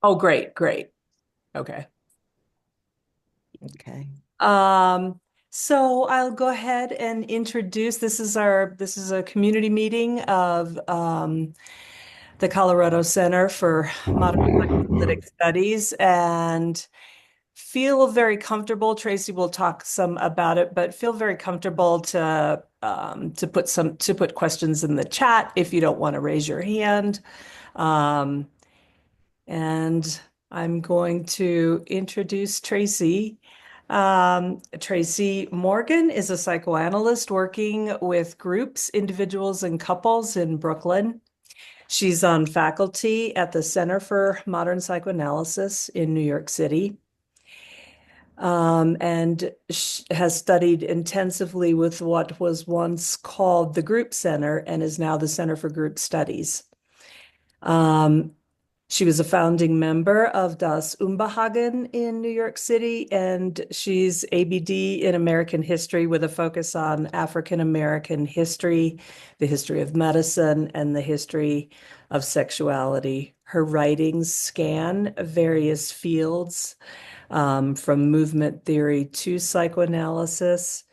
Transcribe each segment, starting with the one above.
Oh, great, great. Okay. Okay. Um, so I'll go ahead and introduce, this is a community meeting of the Colorado Center for Modern Psychoanalytic Studies, and feel very comfortable. Tracy will talk some about it, but feel very comfortable to put questions in the chat if you don't want to raise your hand. Um, and I'm going to introduce Tracy. Tracy Morgan is a psychoanalyst working with groups, individuals, and couples in Brooklyn. She's on faculty at the Center for Modern Psychoanalysis in New York City, and has studied intensively with what was once called the Group Center and is now the Center for Group Studies. Um, She was a founding member of Das Unbehagen in New York City, and she's ABD in American history with a focus on African American history, the history of medicine, and the history of sexuality. Her writings scan various fields, from movement theory to psychoanalysis.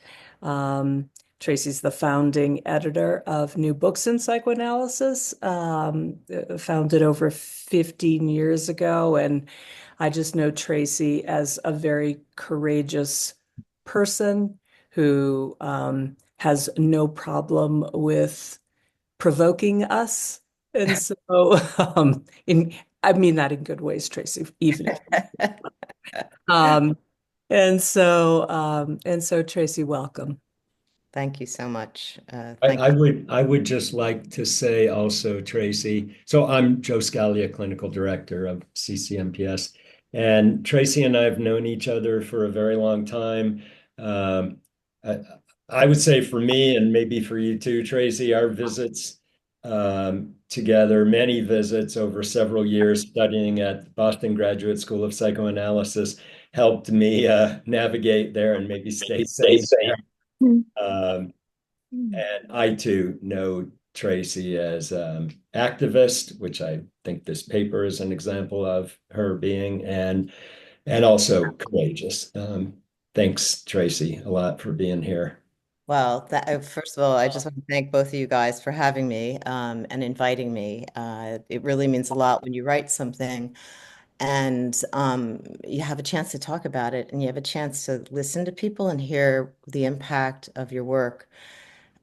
Um, Tracy's the founding editor of New Books in Psychoanalysis, founded over 15 years ago. And I just know Tracy as a very courageous person who has no problem with provoking us. And so, I mean that in good ways, Tracy, even if um, and so Tracy, welcome. Thank you so much. I, Thank I would just like to say also, Tracy. So I'm Joe Scalia, clinical director of CCMPS, and Tracy and I have known each other for a very long time. Um, I, I would say for me, and maybe for you too, Tracy, our visits together, many visits over several years studying at Boston Graduate School of Psychoanalysis, helped me navigate there and maybe stay sane there. Um, you. and I too know Tracy as activist, which I think this paper is an example of her being, and also courageous. Thanks, Tracy, a lot for being here. Well, first of all, I just want to thank both of you guys for having me and inviting me. It really means a lot when you write something and you have a chance to talk about it and you have a chance to listen to people and hear the impact of your work.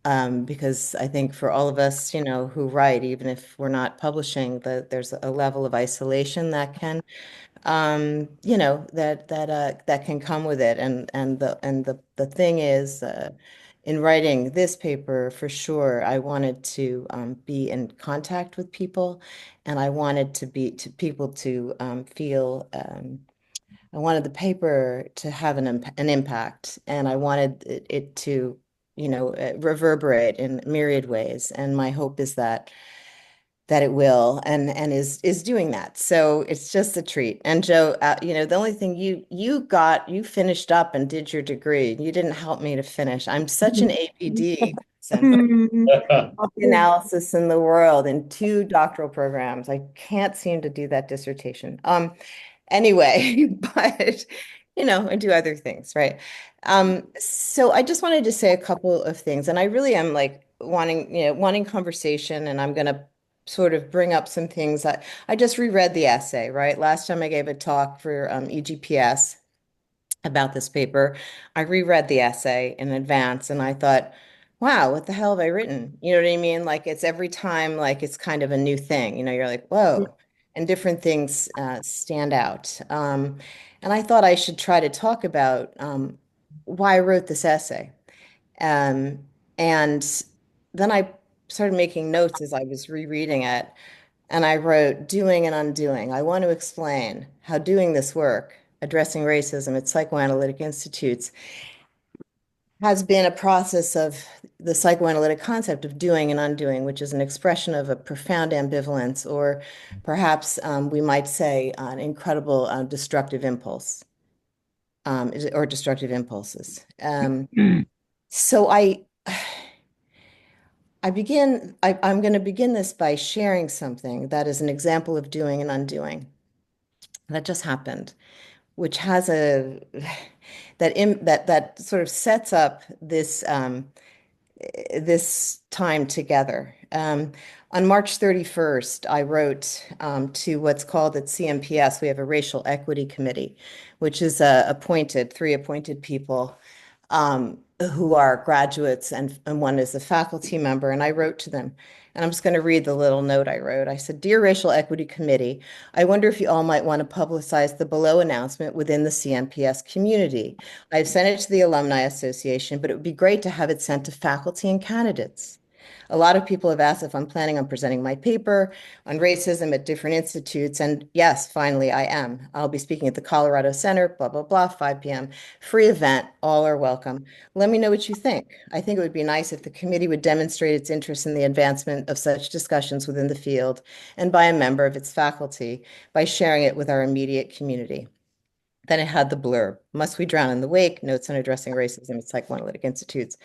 Because I think for all of us, who write, even if we're not publishing, that there's a level of isolation that can that can come with it. And the thing is, in writing this paper, for sure, I wanted to be in contact with people, and I wanted to people to feel. I wanted the paper to have an impact, and I wanted it to, reverberate in myriad ways. And my hope is that it will and is doing that. So it's just a treat. And Joe, the only thing you finished up and did your degree. You didn't help me to finish. I'm such an APD person. Analysis in the world in two doctoral programs. I can't seem to do that dissertation. Anyway, but I do other things, right? So I just wanted to say a couple of things, and I really am like wanting conversation, and I'm gonna sort of bring up some things that I just reread the essay, right? Last time I gave a talk for EGPS about this paper, I reread the essay in advance and I thought, wow, what the hell have I written? You know what I mean? Like it's every time, like it's kind of a new thing. You're like, whoa, and different things stand out. And I thought I should try to talk about why I wrote this essay. Um, and then I started making notes as I was rereading it. And I wrote, Doing and Undoing. I want to explain how doing this work, addressing racism at psychoanalytic institutes, has been a process of the psychoanalytic concept of doing and undoing, which is an expression of a profound ambivalence, or perhaps we might say an incredible destructive impulse, or destructive impulses. So I'm going to begin this by sharing something that is an example of doing and undoing. that just happened, which has a that sort of sets up this time together. On March 31st, I wrote to what's called at CMPS, we have a racial equity committee, which is three appointed people who are graduates, and one is a faculty member. And I wrote to them, and I'm just going to read the little note I wrote. I said, "Dear Racial Equity Committee, I wonder if you all might want to publicize the below announcement within the CMPS community. I've sent it to the Alumni Association, but it would be great to have it sent to faculty and candidates. A lot of people have asked if I'm planning on presenting my paper on racism at different institutes. And yes, finally, I am. I'll be speaking at the Colorado Center, blah, blah, blah, 5 p.m. Free event. All are welcome. Let me know what you think. I think it would be nice if the committee would demonstrate its interest in the advancement of such discussions within the field and by a member of its faculty by sharing it with our immediate community." Then it had the blurb: "Must we drown in the wake? Notes on addressing racism at psychoanalytic institutes."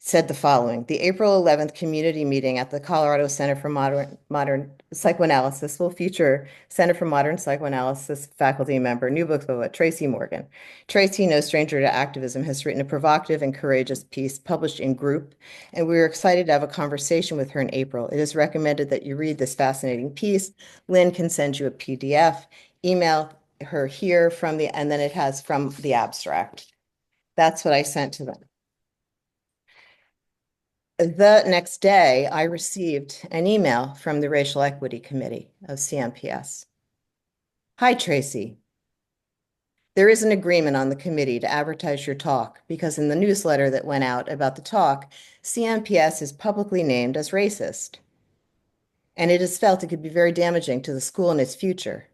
Said the following: "The April 11th community meeting at the Colorado Center for Modern Psychoanalysis will feature Center for Modern Psychoanalysis faculty member, new book poet, Tracy Morgan. Tracy, no stranger to activism, has written a provocative and courageous piece published in Group, and we are excited to have a conversation with her in April. It is recommended that you read this fascinating piece. Lynn can send you a PDF. Email her here and then it has from the abstract." That's what I sent to them. The next day, I received an email from the Racial Equity Committee of CMPS. "Hi, Tracy. There is an agreement on the committee to advertise your talk because in the newsletter that went out about the talk, CMPS is publicly named as racist. And it is felt it could be very damaging to the school and its future.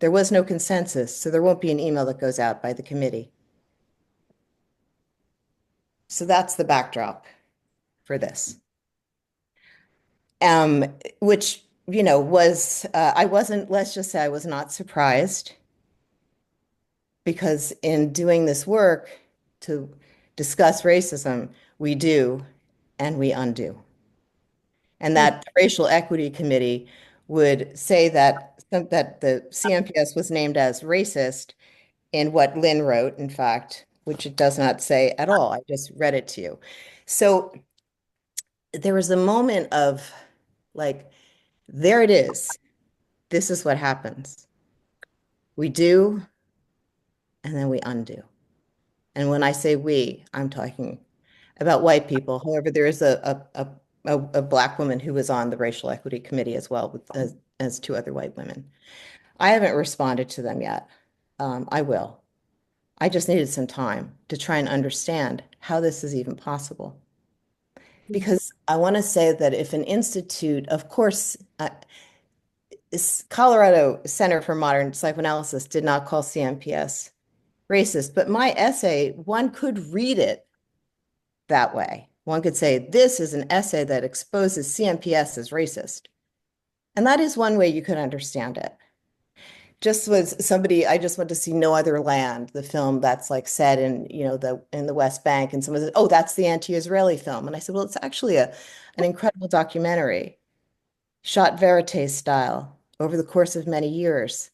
There was no consensus, so there won't be an email that goes out by the committee." So that's the backdrop for this. Which, was, let's just say I was not surprised, because in doing this work to discuss racism, we do and we undo. And that Racial Equity Committee would say that the CMPS was named as racist in what Lynn wrote, in fact, which it does not say at all. I just read it to you. So there was a moment of like, there it is. This is what happens. We do, and then we undo. And when I say we, I'm talking about white people. However, there is a Black woman who was on the Racial Equity Committee as well, as two other white women. I haven't responded to them yet. I will. I just needed some time to try and understand how this is even possible. Because I want to say that if an institute, of course, Colorado Center for Modern Psychoanalysis did not call CMPS racist, but my essay, one could read it that way. One could say, this is an essay that exposes CMPS as racist. And that is one way you could understand it. I just went to see No Other Land, the film that's like set in, in the West Bank. And someone said, "Oh, that's the anti-Israeli film." And I said, "Well, it's actually an incredible documentary, shot verite style over the course of many years,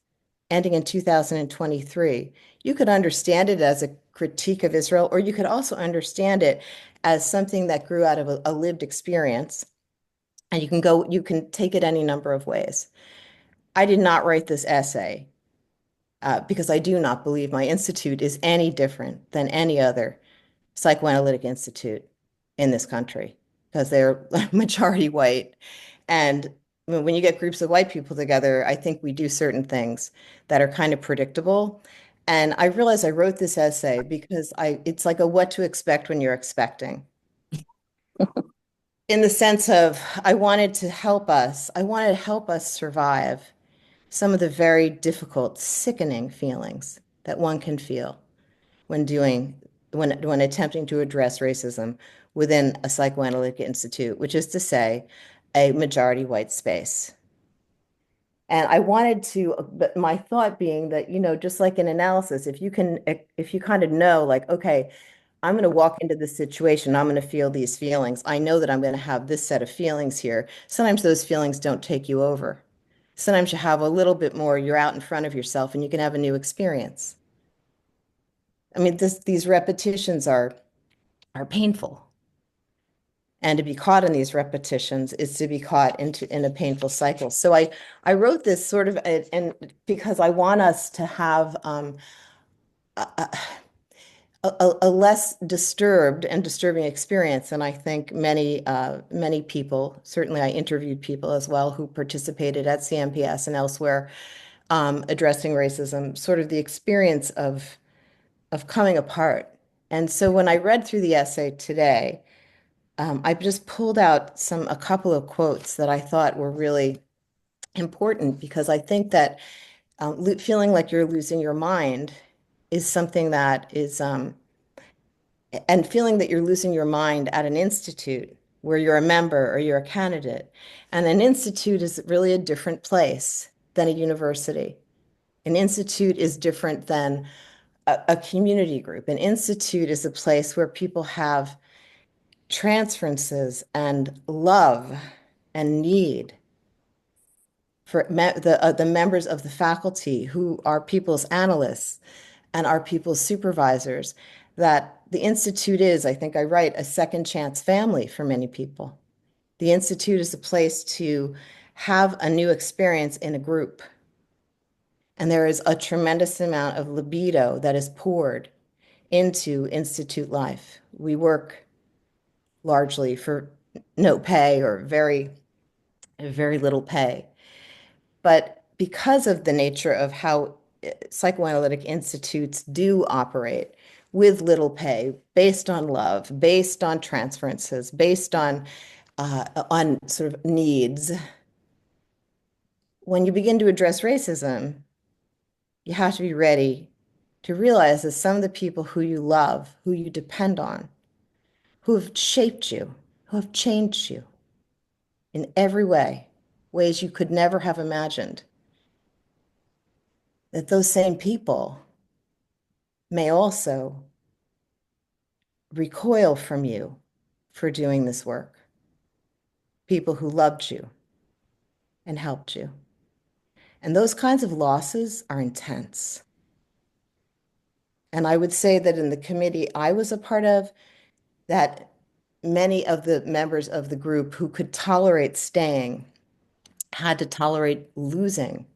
ending in 2023. You could understand it as a critique of Israel, or you could also understand it as something that grew out of a lived experience. And you can take it any number of ways." I did not write this essay because I do not believe my institute is any different than any other psychoanalytic institute in this country, because they're majority white. And when you get groups of white people together, I think we do certain things that are kind of predictable. And I realized I wrote this essay because it's like a what to expect when you're expecting. In the sense of I wanted to help us survive some of the very difficult, sickening feelings that one can feel when attempting to address racism within a psychoanalytic institute, which is to say, a majority white space. And I wanted to, but my thought being that, just like in analysis, if you kind of know, like, okay, I'm going to walk into this situation, I'm going to feel these feelings. I know that I'm going to have this set of feelings here. Sometimes those feelings don't take you over. Sometimes you have a little bit more, you're out in front of yourself and you can have a new experience. I mean, these repetitions are painful. And to be caught in these repetitions is to be caught in a painful cycle. So I wrote this sort of, and because I want us to have a, a less disturbed and disturbing experience. And I think many people, certainly I interviewed people as well who participated at CMPS and elsewhere, addressing racism, sort of the experience of coming apart. And so when I read through the essay today, I just pulled out a couple of quotes that I thought were really important because I think that feeling like you're losing your mind is something that is, and feeling that you're losing your mind at an institute where you're a member or you're a candidate. And an institute is really a different place than a university. An institute is different than a community group. An institute is a place where people have transferences and love and need for the members of the faculty who are people's analysts and are people's supervisors, that the Institute is, I think I write, a second chance family for many people. The Institute is a place to have a new experience in a group. And there is a tremendous amount of libido that is poured into Institute life. We work largely for no pay or very, very little pay. But because of the nature of how psychoanalytic institutes do operate with little pay, based on love, based on transferences, based on sort of needs, when you begin to address racism, you have to be ready to realize that some of the people who you love, who you depend on, who have shaped you, who have changed you in every way, ways you could never have imagined, that those same people may also recoil from you for doing this work. People who loved you and helped you. And those kinds of losses are intense. And I would say that in the committee I was a part of, that many of the members of the group who could tolerate staying had to tolerate losing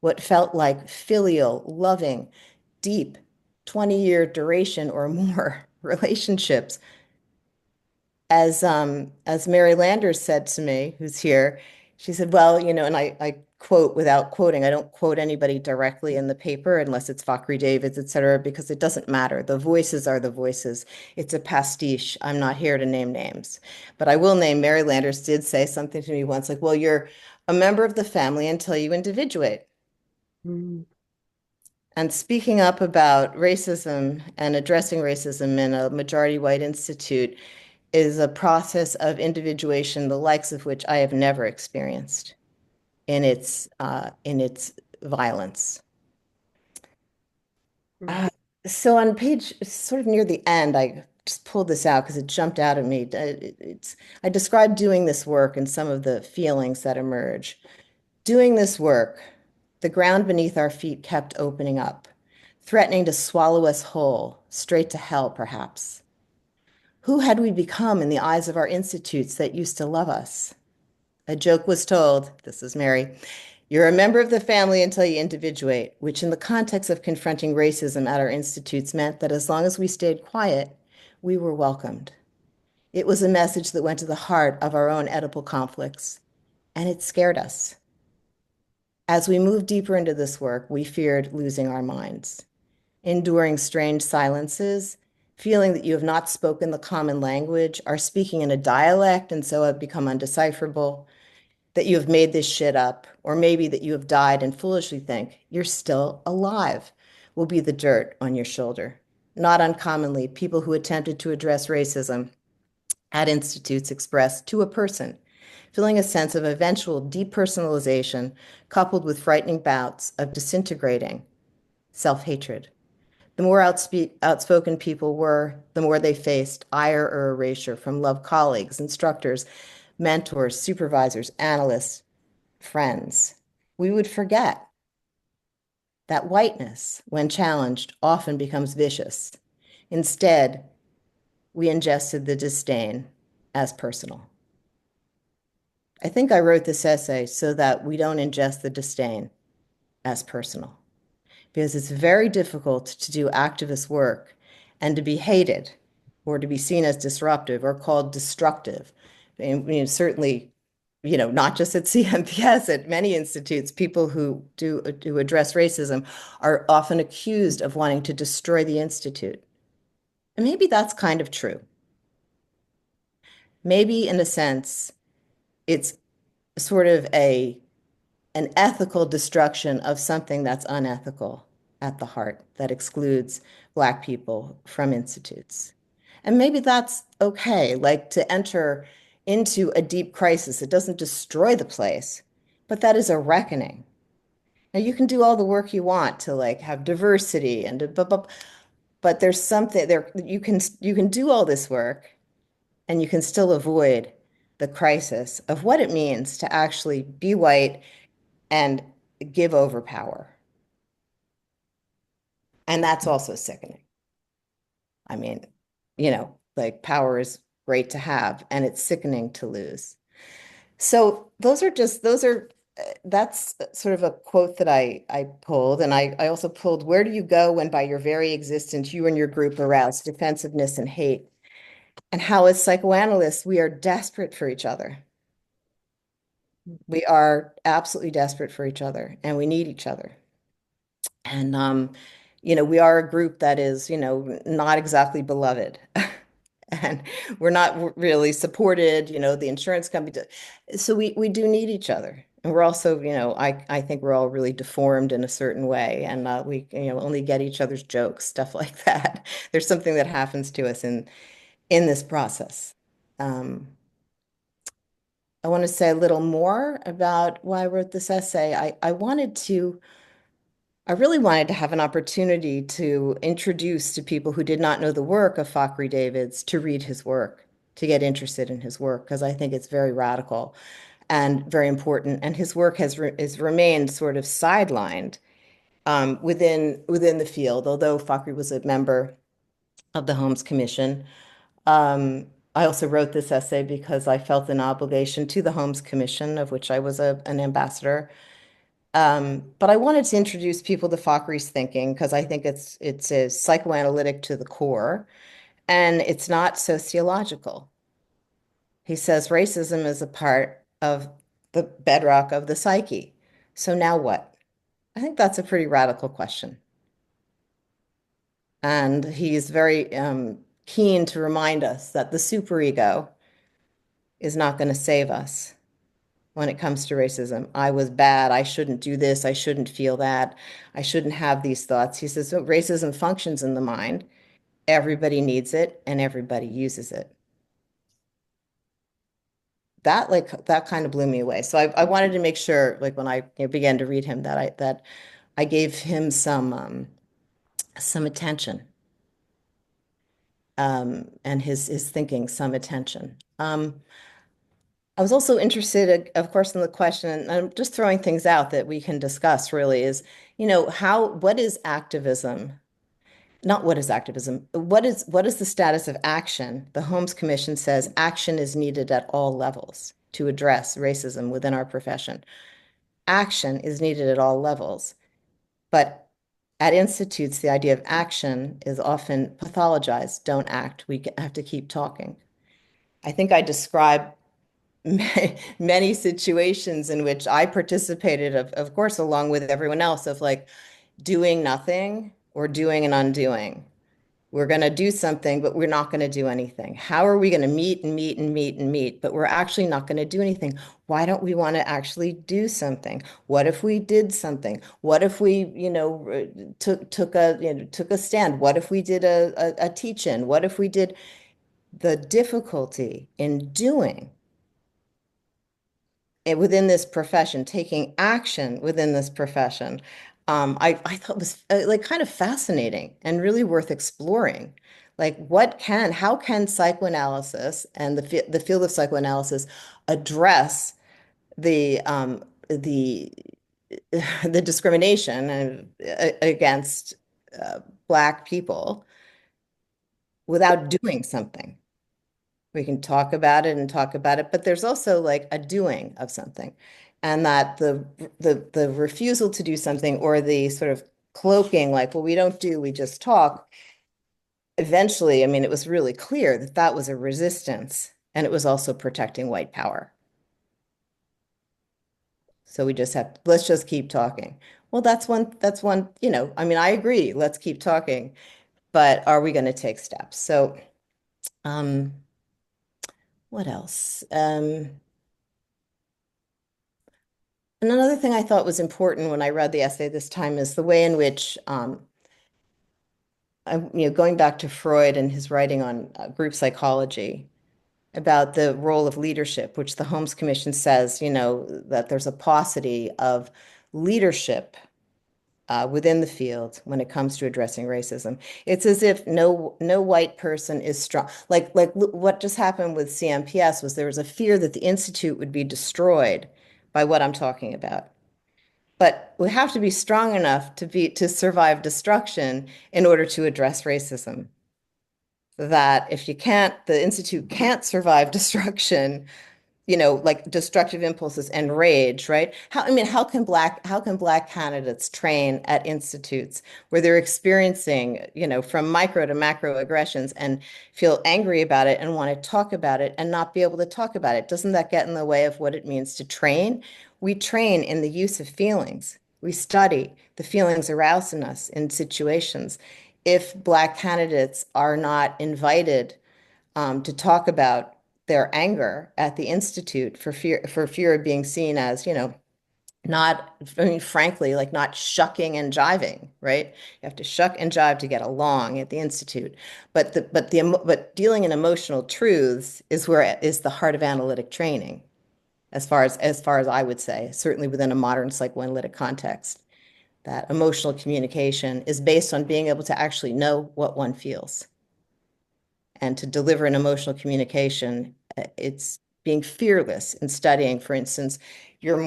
what felt like filial, loving, deep, 20-year duration or more relationships. As Mary Landers said to me, who's here, she said, well, and I quote without quoting, I don't quote anybody directly in the paper unless it's Fakri Davids, et cetera, because it doesn't matter. The voices are the voices. It's a pastiche. I'm not here to name names. But I will name Mary Landers did say something to me once like, well, you're a member of the family until you individuate. Mm. And speaking up about racism and addressing racism in a majority white institute is a process of individuation, the likes of which I have never experienced in its violence. So on page sort of near the end, I just pulled this out because it jumped out at me. I described doing this work and some of the feelings that emerge. Doing this work, the ground beneath our feet kept opening up, threatening to swallow us whole, straight to hell, perhaps. Who had we become in the eyes of our institutes that used to love us? A joke was told, this is Mary, you're a member of the family until you individuate, which in the context of confronting racism at our institutes meant that as long as we stayed quiet, we were welcomed. It was a message that went to the heart of our own Oedipal conflicts, and it scared us. As we moved deeper into this work, we feared losing our minds, enduring strange silences, feeling that you have not spoken the common language, are speaking in a dialect and so have become undecipherable, that you have made this shit up, or maybe that you have died and foolishly think you're still alive, will be the dirt on your shoulder. Not uncommonly, people who attempted to address racism at institutes expressed to a person, feeling a sense of eventual depersonalization coupled with frightening bouts of disintegrating self-hatred. The more outspoken people were, the more they faced ire or erasure from loved colleagues, instructors, mentors, supervisors, analysts, friends, we would forget that whiteness, when challenged, often becomes vicious. Instead, we ingested the disdain as personal. I think I wrote this essay so that we don't ingest the disdain as personal, because it's very difficult to do activist work and to be hated or to be seen as disruptive or called destructive. And certainly, not just at CMPS, at many institutes, people who do address racism are often accused of wanting to destroy the institute. And maybe that's kind of true. Maybe in a sense, it's sort of an ethical destruction of something that's unethical at the heart, that excludes Black people from institutes. And maybe that's okay, like to enter into a deep crisis. It doesn't destroy the place, but that is a reckoning. Now you can do all the work you want to like have diversity and but there's something there you can do all this work and you can still avoid the crisis of what it means to actually be white and give over power. And that's also sickening. I mean, like power is great to have and it's sickening to lose. So that's sort of a quote that I pulled. And I also pulled, where do you go when by your very existence you and your group arouse defensiveness and hate? And how as psychoanalysts, we are desperate for each other. We are absolutely desperate for each other and we need each other. And we are a group that is, not exactly beloved. And we're not really supported, the insurance company. So we do need each other. And we're also, I think we're all really deformed in a certain way. And we, only get each other's jokes, stuff like that. There's something that happens to us in this process. I want to say a little more about why I wrote this essay. I really wanted to have an opportunity to introduce to people who did not know the work of Fakhri Davids to read his work, to get interested in his work, because I think it's very radical and very important. And his work has remained sort of sidelined within the field, although Fakhri was a member of the Holmes Commission. I also wrote this essay because I felt an obligation to the Holmes Commission, of which I was an ambassador. But I wanted to introduce people to Fakhri's thinking because I think it's a psychoanalytic to the core, and it's not sociological. He says racism is a part of the bedrock of the psyche. So now what? I think that's a pretty radical question. And he's very keen to remind us that the superego is not going to save us when it comes to racism. I was bad. I shouldn't do this. I shouldn't feel that. I shouldn't have these thoughts. He says, so racism functions in the mind. Everybody needs it and everybody uses it. That kind of blew me away. So I wanted to make sure, like when I began to read him, that I gave him some attention, and his thinking some attention. I was also interested, of course, in the question, and I'm just throwing things out that we can discuss really is, what is activism? Not what is activism, what is the status of action? The Holmes Commission says action is needed at all levels to address racism within our profession. Action is needed at all levels, but at institutes, the idea of action is often pathologized. Don't act. We have to keep talking. I think I described many situations in which I participated, of course, along with everyone else, of like doing nothing or doing and undoing. We're going to do something, but we're not going to do anything. How are we going to meet and meet and meet and meet, but we're actually not going to do anything? Why don't we want to actually do something? What if we did something? What if we, took a stand? What if we did a teach-in? What if we did the difficulty in doing it within this profession, taking action within this profession, I thought was like kind of fascinating and really worth exploring. Like how can psychoanalysis and the field of psychoanalysis address the the the discrimination against Black people without doing something. We can talk about it and talk about it, but there's also like a doing of something, and that the refusal to do something or the sort of cloaking, like, well, we don't do, we just talk. Eventually, I mean, it was really clear that that was a resistance, and it was also protecting white power. So we just have, let's just keep talking. Well, that's one, I mean, I agree, let's keep talking, but are we going to take steps? So, um, what else? And another thing I thought was important when I read the essay this time is the way in which, going back to Freud and his writing on group psychology, about the role of leadership, which the Holmes Commission says, that there's a paucity of leadership within the field when it comes to addressing racism. It's as if no white person is strong. Like what just happened with CMPS was there was a fear that the institute would be destroyed by what I'm talking about. But we have to be strong enough to survive destruction in order to address racism. That if the institute can't survive destruction, like destructive impulses and rage, right? How can black candidates train at institutes where they're experiencing, from micro to macro aggressions and feel angry about it and want to talk about it and not be able to talk about it? Doesn't that get in the way of what it means to train? We train in the use of feelings. We study the feelings aroused in us in situations. If black candidates are not invited to talk about their anger at the institute for fear of being seen as, not, frankly, like not shucking and jiving, right? You have to shuck and jive to get along at the institute. But dealing in emotional truths is the heart of analytic training, as far as I would say, certainly within a modern psychoanalytic context. That emotional communication is based on being able to actually know what one feels. And to deliver an emotional communication, it's being fearless in studying, for instance, your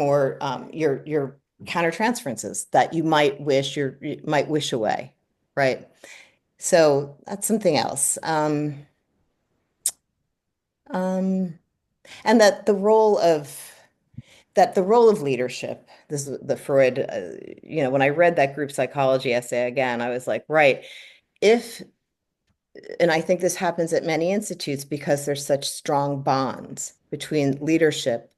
countertransferences that you might wish away, right? So that's something else. And that the role of leadership, this is the Freud, when I read that group psychology essay again, I was like, right, and I think this happens at many institutes because there's such strong bonds between leadership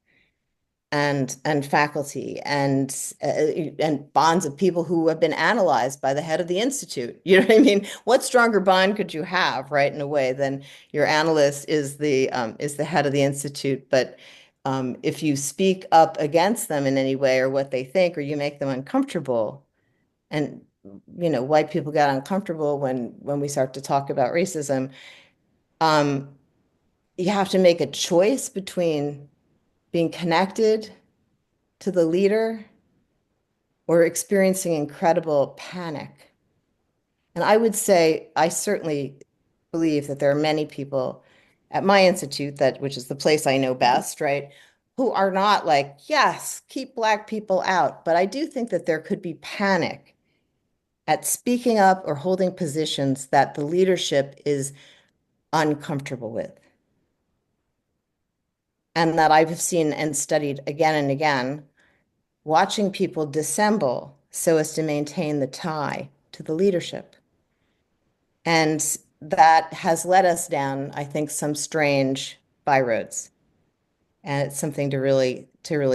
and faculty and bonds of people who have been analyzed by the head of the institute. You know what I mean? What stronger bond could you have, right, in a way, than your analyst is the head of the institute, but if you speak up against them in any way or what they think, or you make them uncomfortable, and white people get uncomfortable when we start to talk about racism, you have to make a choice between being connected to the leader or experiencing incredible panic. And I would say I certainly believe that there are many people at my institute, which is the place I know best, right, who are not like, yes, keep Black people out. But I do think that there could be panic at speaking up or holding positions that the leadership is uncomfortable with. And that I've seen and studied again and again, watching people dissemble so as to maintain the tie to the leadership. And that has led us down, I think, some strange byroads. And it's something to really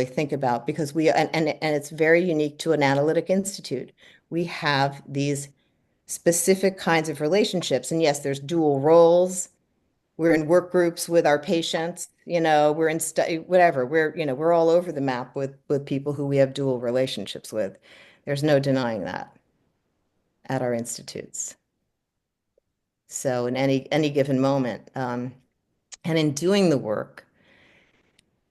think about, because and it's very unique to an analytic institute. We have these specific kinds of relationships. And yes, there's dual roles. We're in work groups with our patients, we're in whatever. We're all over the map with people who we have dual relationships with. There's no denying that at our institutes. So in any given moment, and in doing the work,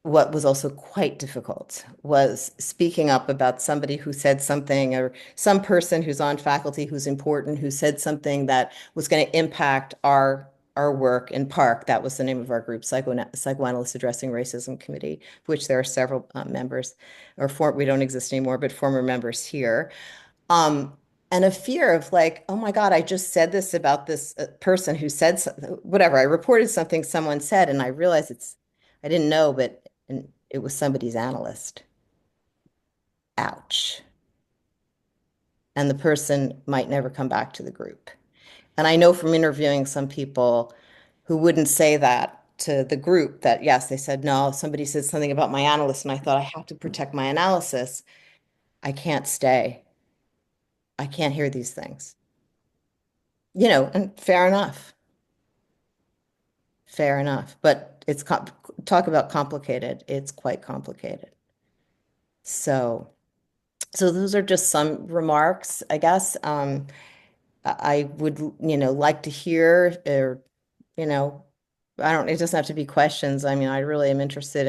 what was also quite difficult was speaking up about somebody who said something, or some person who's on faculty who's important, who said something that was going to impact our our work in PARC. That was the name of our group, Psychoanalysts Addressing Racism Committee, which there are several members, we don't exist anymore, but former members here. And a fear of like, oh my God, I just said this about this person who said whatever. I reported something someone said, and I realized I didn't know, but it was somebody's analyst. Ouch. And the person might never come back to the group. And I know from interviewing some people who wouldn't say that to the group that, yes, they said, no, somebody said something about my analyst, and I thought I have to protect my analysis. I can't stay. I can't hear these things. And fair enough. Fair enough. But talk about complicated. It's quite complicated. So those are just some remarks, I guess. I would, like to hear, or, it doesn't have to be questions. I mean, I really am interested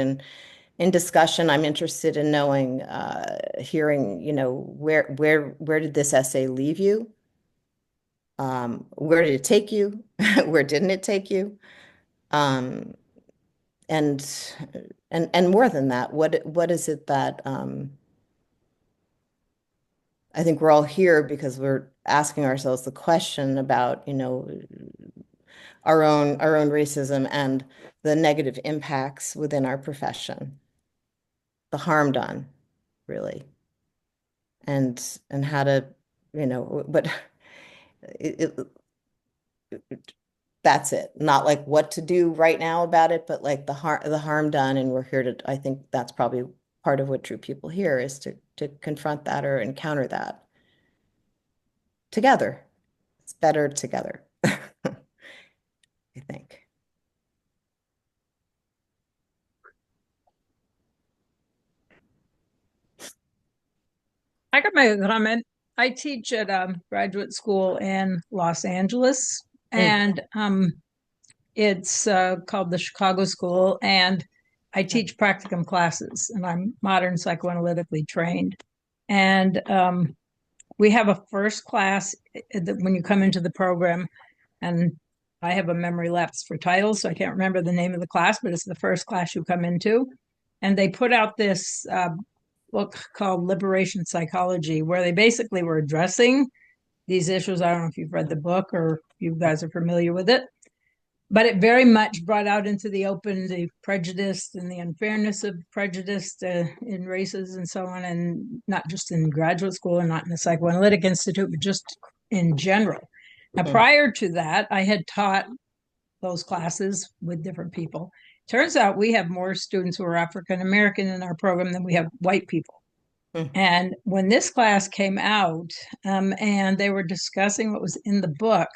in discussion. I'm interested in knowing, hearing, where did this essay leave you? Where did it take you? Where didn't it take you? And more than that, what is it that I think we're all here because we're asking ourselves the question about, our own racism and the negative impacts within our profession, the harm done, really, and how to, but it, that's it. Not like what to do right now about it, but like the harm done. And we're here to, I think that's probably part of what drew people here, is to confront that or encounter that together. It's better together, I think. I got my comment. I teach at a graduate school in Los Angeles, and it's called the Chicago School, and I teach practicum classes, and I'm modern psychoanalytically trained. And we have a first class when you come into the program, and I have a memory lapse for titles, so I can't remember the name of the class, but it's the first class you come into. And they put out this book called Liberation Psychology, where they basically were addressing these issues. I don't know if you've read the book or you guys are familiar with it, but it very much brought out into the open the prejudice and the unfairness of prejudice in races and so on, and not just in graduate school and not in the Psychoanalytic Institute, but just in general. Now, prior to that, I had taught those classes with different people. Turns out we have more students who are African American in our program than we have white people. And when this class came out, and they were discussing what was in the book,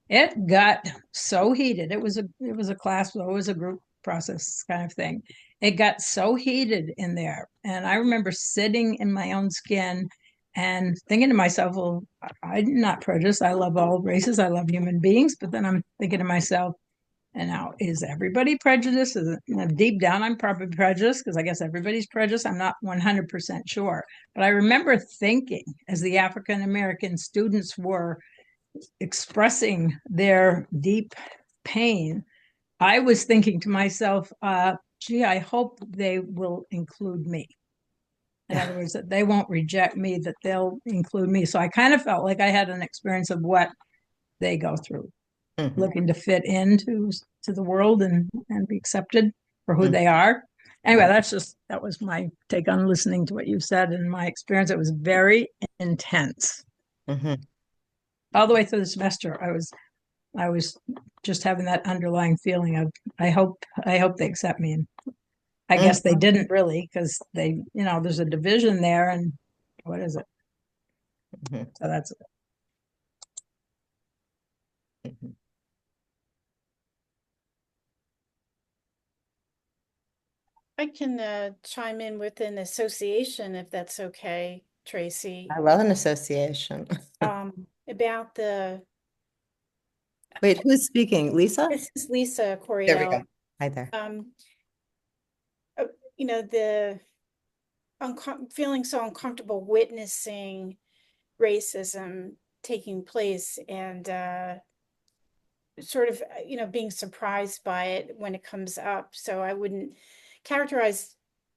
it got so heated. It was a class, it was a group process kind of thing. It got so heated in there, and I remember sitting in my own skin and thinking to myself, well, I'm not prejudiced. I love all races. I love human beings. But then I'm thinking to myself, and now, is everybody prejudiced? Deep down, I'm probably prejudiced because I guess everybody's prejudiced. I'm not 100% sure. But I remember thinking, as the African American students were expressing their deep pain, I was thinking to myself, gee, I hope they will include me. In other words, that they won't reject me, that they'll include me. So I kind of felt like I had an experience of what they go through. Looking to fit into the world and be accepted for who they are. Anyway, that was my take on listening to what you said. And my experience, it was very intense. All the way through the semester, I was just having that underlying feeling of I hope they accept me. And I guess they didn't really, because they, there's a division there, and what is it? So that's it. I can chime in with an association if that's okay, Tracy. I love an association. About the Wait, who's speaking? Lisa? This is Lisa Coriel. There we go. Hi there. The feeling so uncomfortable witnessing racism taking place, and sort of, being surprised by it when it comes up. So I wouldn't characterize,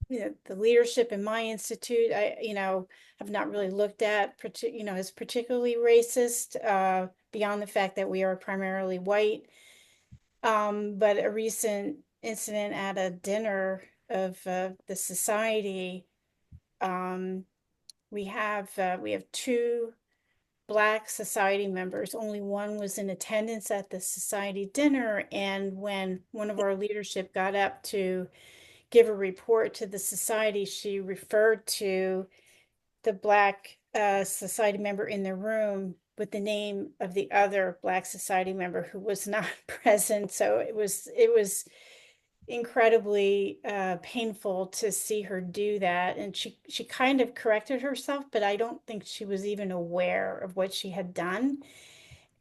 the leadership in my institute. Have not really looked at, as particularly racist, beyond the fact that we are primarily white. But a recent incident at a dinner of the society, we have two Black society members. Only one was in attendance at the society dinner, and when one of our leadership got up to give a report to the society, she referred to the Black society member in the room with the name of the other Black society member who was not present. So it was incredibly painful to see her do that. And she kind of corrected herself, but I don't think she was even aware of what she had done.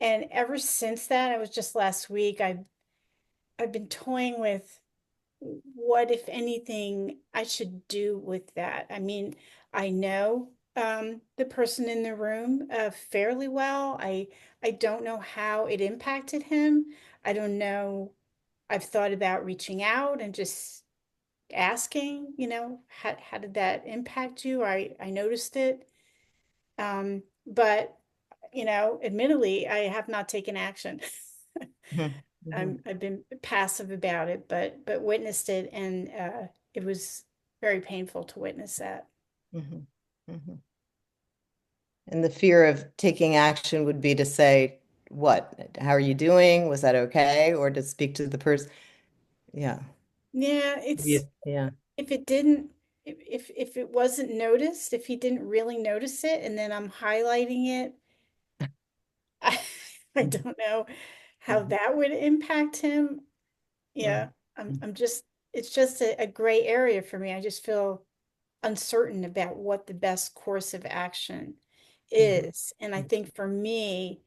And ever since that, it was just last week, I've been toying with what, if anything, I should do with that. I mean, I know the person in the room fairly well. I don't know how it impacted him. I don't know. I've thought about reaching out and just asking, how did that impact you? I noticed it. But, admittedly, I have not taken action. I've been passive about it, but witnessed it, and it was very painful to witness that. Mhm. Mhm. And the fear of taking action would be to say, what? How are you doing? Was that okay? Or to speak to the person? Yeah. Yeah, Yeah. if it didn't, if it wasn't noticed, if he didn't really notice it, and then I'm highlighting it, I, I don't know how Mhm. that would impact him. Yeah, I'm just, it's just a gray area for me. I just feel uncertain about what the best course of action is. And I think for me,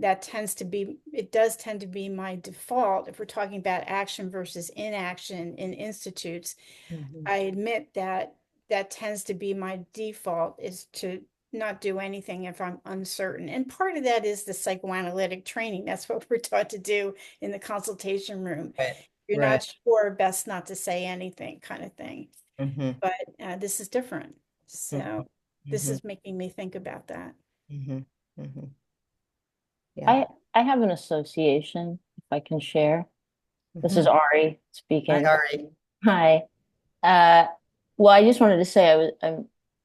it does tend to be my default if we're talking about action versus inaction in institutes. Mhm. I admit that that tends to be my default, is to not do anything if I'm uncertain. And part of that is the psychoanalytic training. That's what we're taught to do in the consultation room. Right. You're Right. not sure, best not to say anything, kind of thing. Mhm. But this is different. So this Mhm. is making me think about that. Mhm. Mhm. Yeah. I have an association, if I can share. This is Mhm. Ari Hi, speaking. Ari. Hi. Uh, well, I just wanted to say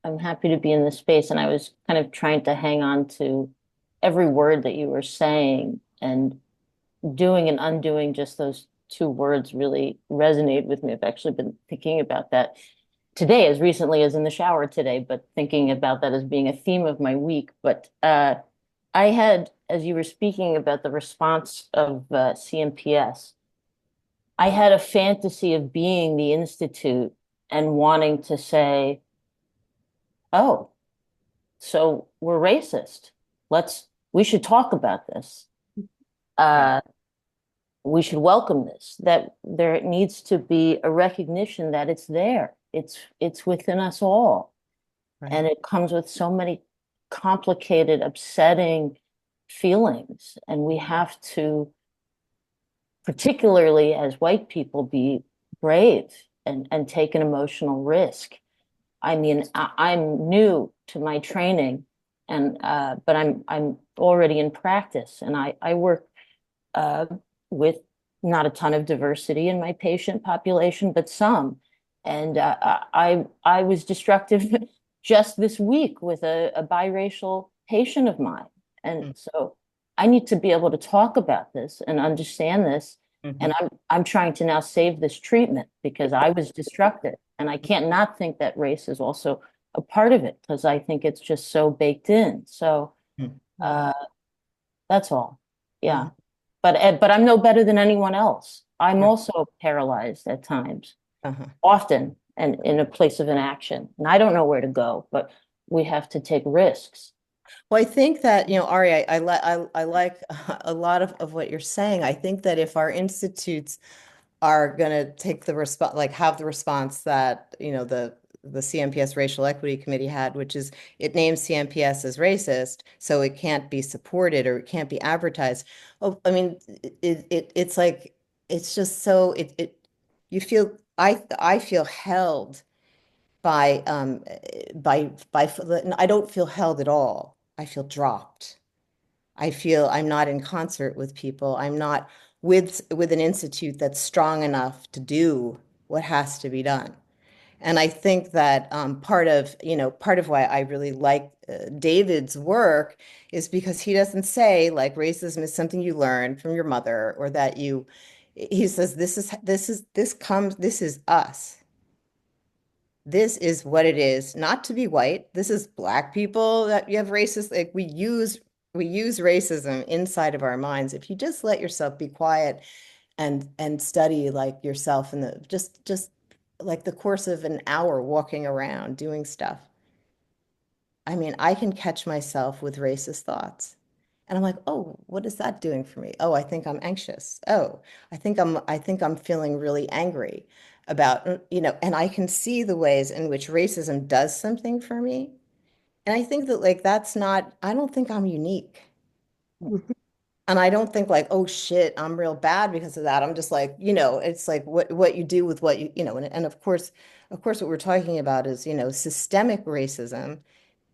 I'm happy to be in this space, and I was kind of trying to hang on to every word that you were saying, and doing and undoing just those two words really resonate with me. I've actually been thinking about that today, as recently as in the shower today, but thinking about that as being a theme of my week. But I had, as you were speaking about the response of CMPS, I had a fantasy of being the institute and wanting to say, oh, so we're racist. We should talk about this. Right. Uh, we should welcome this, that there needs to be a recognition that it's there. It's within us all. Right. And it comes with so many complicated, upsetting feelings. And we have to, particularly as white people, be brave and take an emotional risk. I mean, I'm new to my training, and but I'm already in practice, and I work uh, with not a ton of diversity in my patient population, but some. And I was destructive just this week with a biracial patient of mine, and so I need to be able to talk about this and understand this. And I'm trying to now save this treatment because I was destructive, and I can't not think that race is also a part of it because I think it's just so baked in. So uh, that's all. Yeah. But I'm no better than anyone else. I'm also paralyzed at times, Uh-huh. often, and in a place of inaction. And I don't know where to go, but we have to take risks. Well, I think that, Ari, I like a lot of what you're saying. I think that if our institutes are going to take the response, like have the response that, the CMPS Racial Equity Committee had, which is it names CMPS as racist, so it can't be supported or it can't be advertised. Oh, I mean, it's like it's just so you feel I feel held by I don't feel held at all. I feel dropped. I feel I'm not in concert with people. I'm not with an institute that's strong enough to do what has to be done. And I think that part of why I really like David's work is because he doesn't say like racism is something you learn from your mother or that he says this is us. This is what it is, not to be white. This is Black people that you have racist, like we use racism inside of our minds. If you just let yourself be quiet and study like yourself in the just like the course of an hour walking around doing stuff. I mean, I can catch myself with racist thoughts. And I'm like, oh, what is that doing for me? Oh, I think I'm anxious. Oh, I think I'm feeling really angry about, and I can see the ways in which racism does something for me. And I think that like I don't think I'm unique. And I don't think like, oh shit, I'm real bad because of that. I'm just like, it's like what you do with what and of course what we're talking about is, systemic racism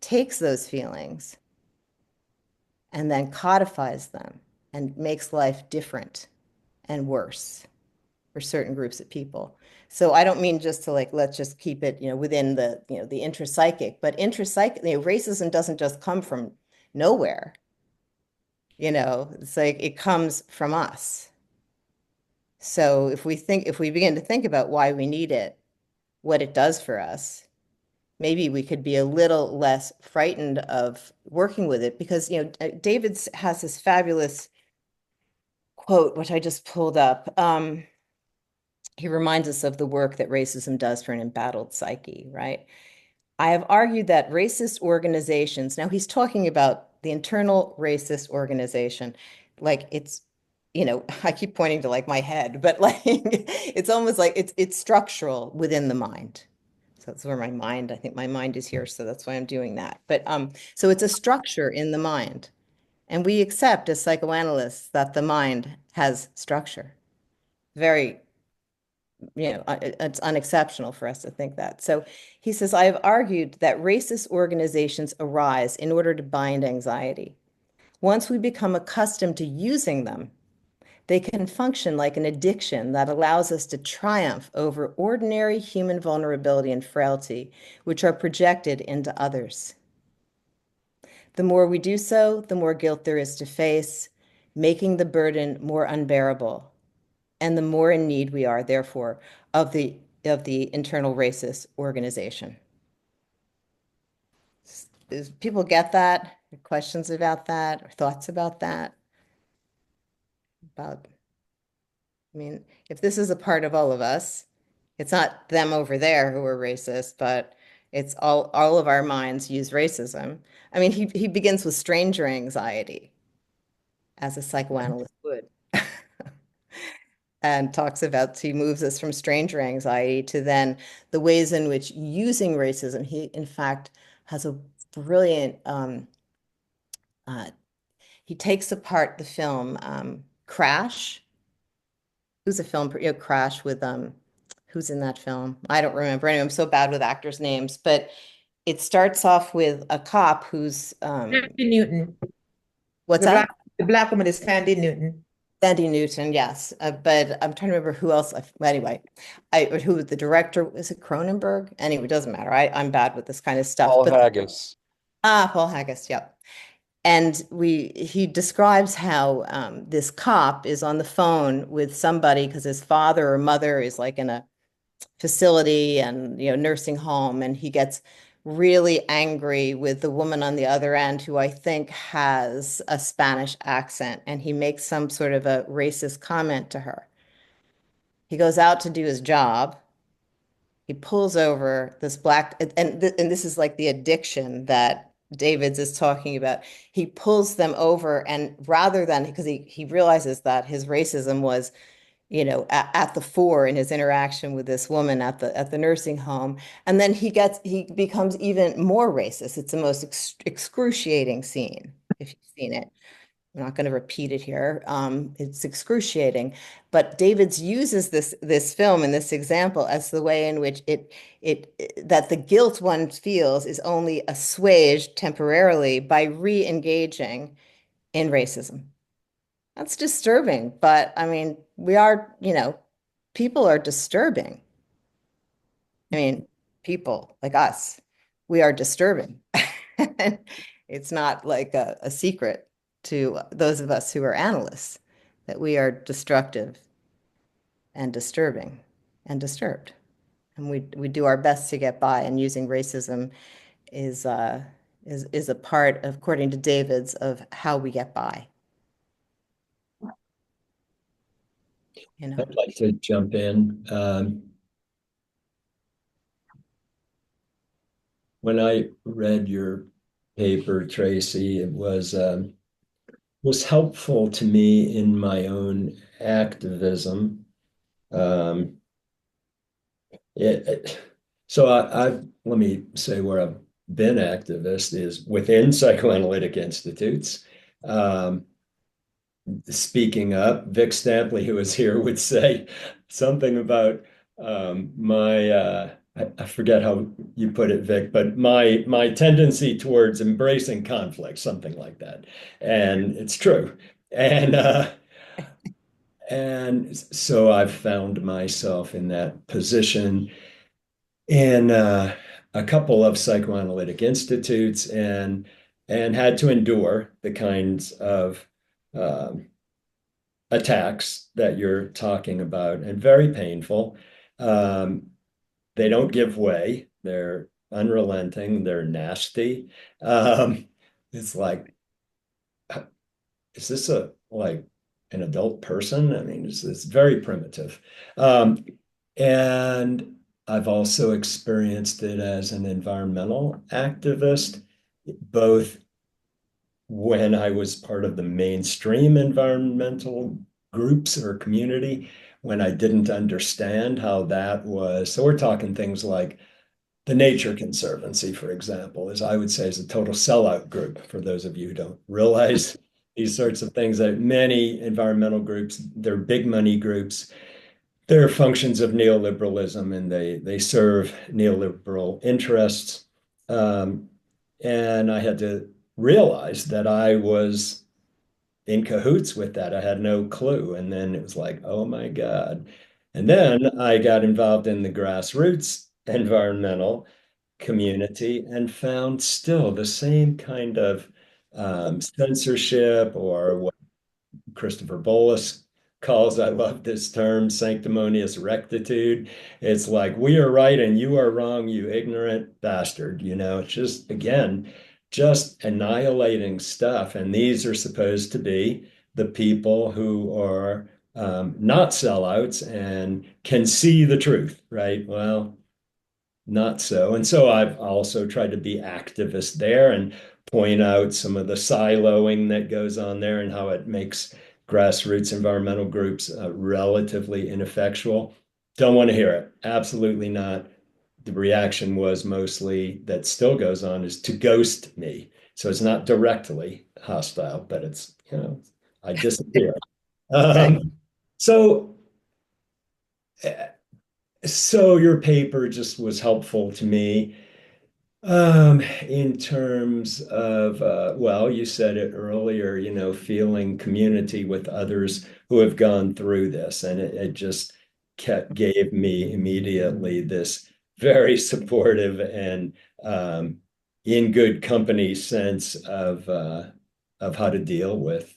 takes those feelings and then codifies them and makes life different and worse for certain groups of people. So I don't mean just to like, let's just keep it, within the, the intrapsychic, but intrapsychic, racism doesn't just come from nowhere. It's like it comes from us. So if we begin to think about why we need it, what it does for us, maybe we could be a little less frightened of working with it because, David has this fabulous quote, which I just pulled up. He reminds us of the work that racism does for an embattled psyche, right? I have argued that racist organizations, now he's talking about the internal racist organization, like it's, I keep pointing to like my head, but like it's almost like it's structural within the mind. So that's where I think my mind is here, so that's why I'm doing that. But so it's a structure in the mind. And we accept as psychoanalysts that the mind has structure. Very it's unexceptional for us to think that. So he says, I have argued that racist organizations arise in order to bind anxiety. Once we become accustomed to using them, they can function like an addiction that allows us to triumph over ordinary human vulnerability and frailty, which are projected into others. The more we do so, the more guilt there is to face, making the burden more unbearable, and the more in need we are, therefore, of the internal racist organization. Does people get that? Questions about that or thoughts about that? I mean, if this is a part of all of us, it's not them over there who are racist, but it's all of our minds use racism. I mean, he begins with stranger anxiety, as a psychoanalyst would. And talks about, he moves us from stranger anxiety to then the ways in which using racism, he in fact has a brilliant, he takes apart the film Crash. Who's a film, Crash with, who's in that film? I don't remember. Anyway, I'm so bad with actors' names, but it starts off with a cop who's, Sandy Newton. what's that? The black woman is Sandy Newton. Sandy Newton, yes. But I'm trying to remember who else. Anyway, who the director, is it Cronenberg? Anyway, it doesn't matter. I'm bad with this kind of stuff. Paul Haggis. Paul Haggis, yep. And he describes how this cop is on the phone with somebody because his father or mother is like in a facility and nursing home, and he gets really angry with the woman on the other end who I think has a Spanish accent, and he makes some sort of a racist comment to her. He goes out to do his job. He pulls over this black, and this is like the addiction that Davids is talking about. He pulls them over, and rather than, because he realizes that his racism was at the fore in his interaction with this woman at the nursing home. And then he becomes even more racist. It's the most excruciating scene, if you've seen it. I'm not going to repeat it here. It's excruciating. But Davids uses this film and this example as the way in which that the guilt one feels is only assuaged temporarily by re-engaging in racism. That's disturbing, but I mean, people are disturbing. I mean, people like us, we are disturbing. It's not like a secret to those of us who are analysts that we are destructive and disturbing and disturbed. And we do our best to get by, and using racism is a part, according to Davids, of how we get by. I'd like to jump in. When I read your paper, Tracy, it was helpful to me in my own activism. So let me say where I've been activist is within psychoanalytic institutes. Speaking up, Vic Stampley, who was here, would say something about I forget how you put it, Vic, but my tendency towards embracing conflict, something like that. And it's true. And so I've found myself in that position in a couple of psychoanalytic institutes and had to endure the kinds of attacks that you're talking about, and very painful. They don't give way. They're unrelenting. They're nasty. It's like, is this like an adult person? I mean, it's very primitive. And I've also experienced it as an environmental activist, both when I was part of the mainstream environmental groups or community, when I didn't understand how that was. So we're talking things like the Nature Conservancy, for example, as I would say, is a total sellout group. For those of you who don't realize these sorts of things, that many environmental groups, they're big money groups. They're functions of neoliberalism, and they serve neoliberal interests. And I had to realize that I was in cahoots with that. I had no clue. And then it was like, oh my God. And then I got involved in the grassroots environmental community and found still the same kind of censorship, or what Christopher Bolus calls, I love this term, sanctimonious rectitude. It's like, we are right and you are wrong, you ignorant bastard. It's just, again, just annihilating stuff. And these are supposed to be the people who are not sellouts and can see the truth, right? Well, not so. And so I've also tried to be activist there and point out some of the siloing that goes on there and how it makes grassroots environmental groups relatively ineffectual. Don't want to hear it. Absolutely not. The reaction was mostly, that still goes on, is to ghost me. So it's not directly hostile, but it's, I disappear. So your paper just was helpful to me in terms of, well, you said it earlier, feeling community with others who have gone through this. And it just gave me immediately this very supportive and in good company sense of how to deal with,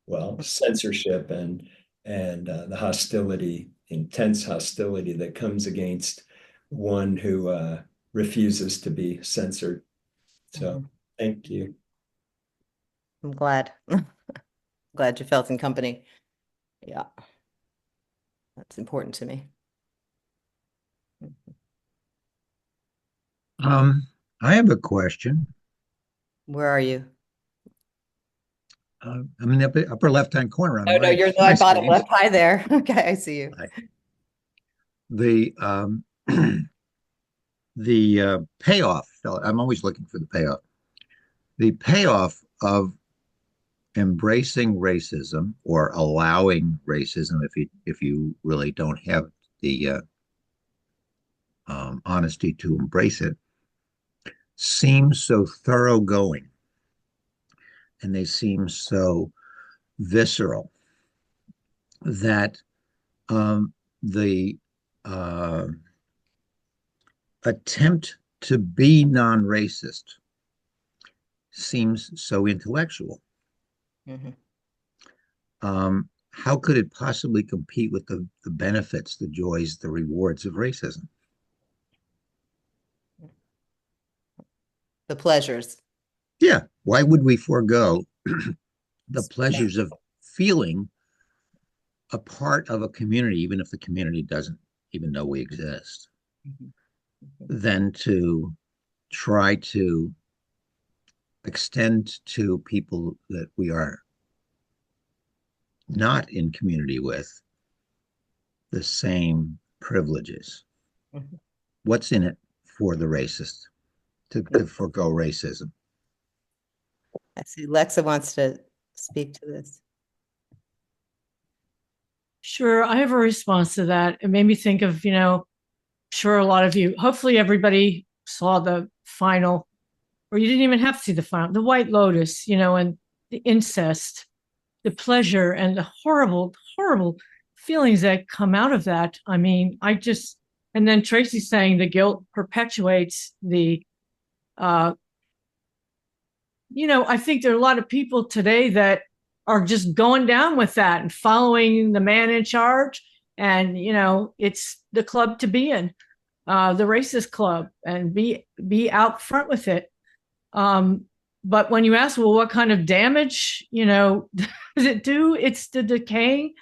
well, censorship and the hostility, intense hostility that comes against one who refuses to be censored. So thank you. I'm glad. Glad you felt in company. Yeah. That's important to me. I have a question. Where are you? I'm in the upper left-hand corner on Oh, no, you're my the bottom screen. left high there. Okay, I see you. The the payoff. I'm always looking for the payoff. The payoff of embracing racism or allowing racism, if you really don't have the honesty to embrace it, seems so thoroughgoing, and they seem so visceral that the uh, attempt to be non-racist seems so intellectual. Mhm. How could it possibly compete with the benefits, the joys, the rewards of racism? The pleasures. Yeah. Why would we forego the pleasures of feeling a part of a community, even if the community doesn't even know we exist, Mhm. than to try to extend to people that we are not in community with the same privileges? Mhm. What's in it for the racist to forego racism? I see Lexa wants to speak to this. Sure, I have a response to that. It made me think of, sure, a lot of you, hopefully everybody saw the final, or you didn't even have to see the final, the White Lotus, and the incest, the pleasure, and the horrible, horrible feelings that come out of that. I mean, and then Tracy saying the guilt perpetuates uh, I think there are a lot of people today that are just going down with that and following the man in charge. And, it's the club to be in, the racist club, and be out front with it. But when you ask, well, what kind of damage, does it do? It's the decaying,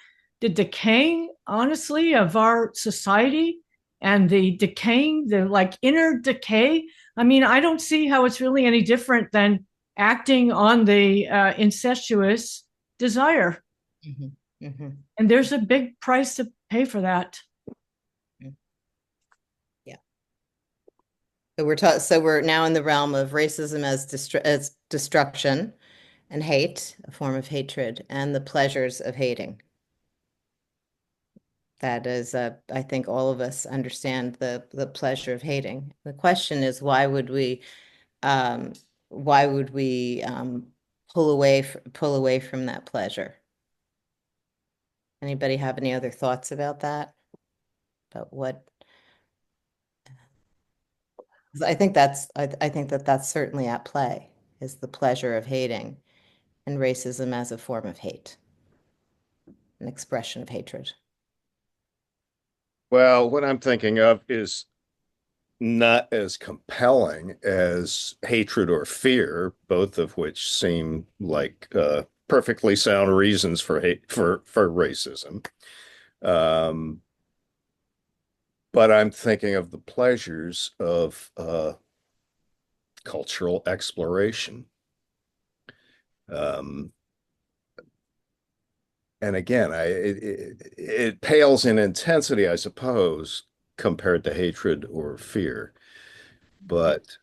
honestly, of our society, and the like inner decay. I mean, I don't see how it's really any different than acting on the incestuous desire. Mhm. Mhm. And there's a big price to pay for that. Yeah. So we're now in the realm of racism as destruction and hate, a form of hatred, and the pleasures of hating. That is, I think all of us understand the pleasure of hating. The question is, um, why would we pull away from that pleasure? Anybody have any other thoughts about that? About what? I think that's certainly at play, is the pleasure of hating, and racism as a form of hate, an expression of hatred. Well, what I'm thinking of is not as compelling as hatred or fear, both of which seem like perfectly sound reasons for hate for racism. Um, but I'm thinking of the pleasures of cultural exploration. Um, and again, it pales in intensity, I suppose, compared to hatred or fear, but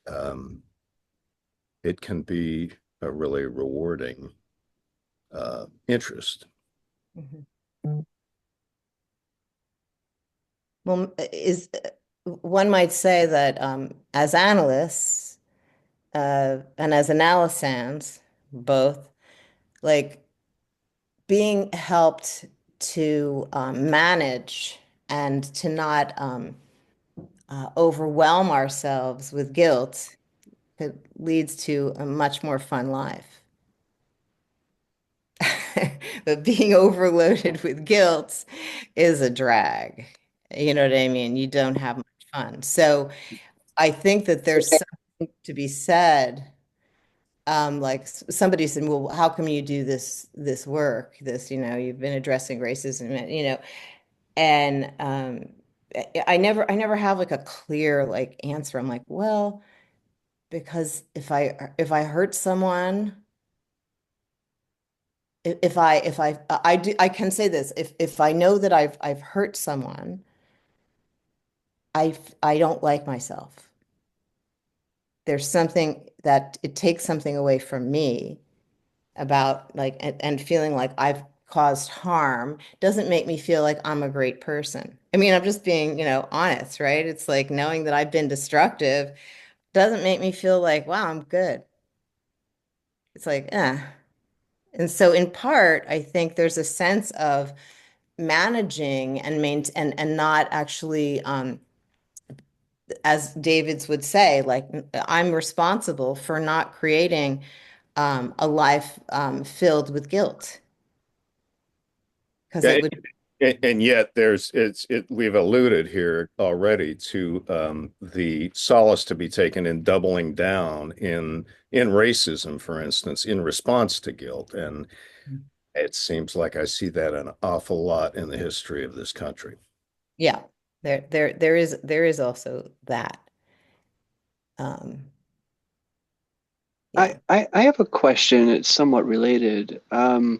it can be a really rewarding interest. Mhm. Well, one might say that as analysts and as analysans, both, like being helped to manage and to not overwhelm ourselves with guilt, it leads to a much more fun life. But being overloaded with guilt is a drag. You know what I mean? You don't have much fun. So I think that there's something to be said. Like somebody said, well, how come you do this work? You've been addressing racism, and I never have like a clear like answer. I'm like, well, because if I hurt someone, I can say this, if I know that I've hurt someone, I don't like myself. There's something that it takes something away from me about like, and feeling like I've caused harm doesn't make me feel like I'm a great person. I mean, I'm just being, honest, right? It's like knowing that I've been destructive doesn't make me feel like, wow, I'm good. It's like, eh. And so in part, I think there's a sense of managing and and not actually, as Davids would say, like I'm responsible for not creating a life filled with guilt. Because Yeah, it would, and yet we've alluded here already to the solace to be taken in doubling down in racism, for instance, in response to guilt. And it seems like I see that an awful lot in the history of this country. yeah, there is also that. Yeah. I have a question. It's somewhat related. I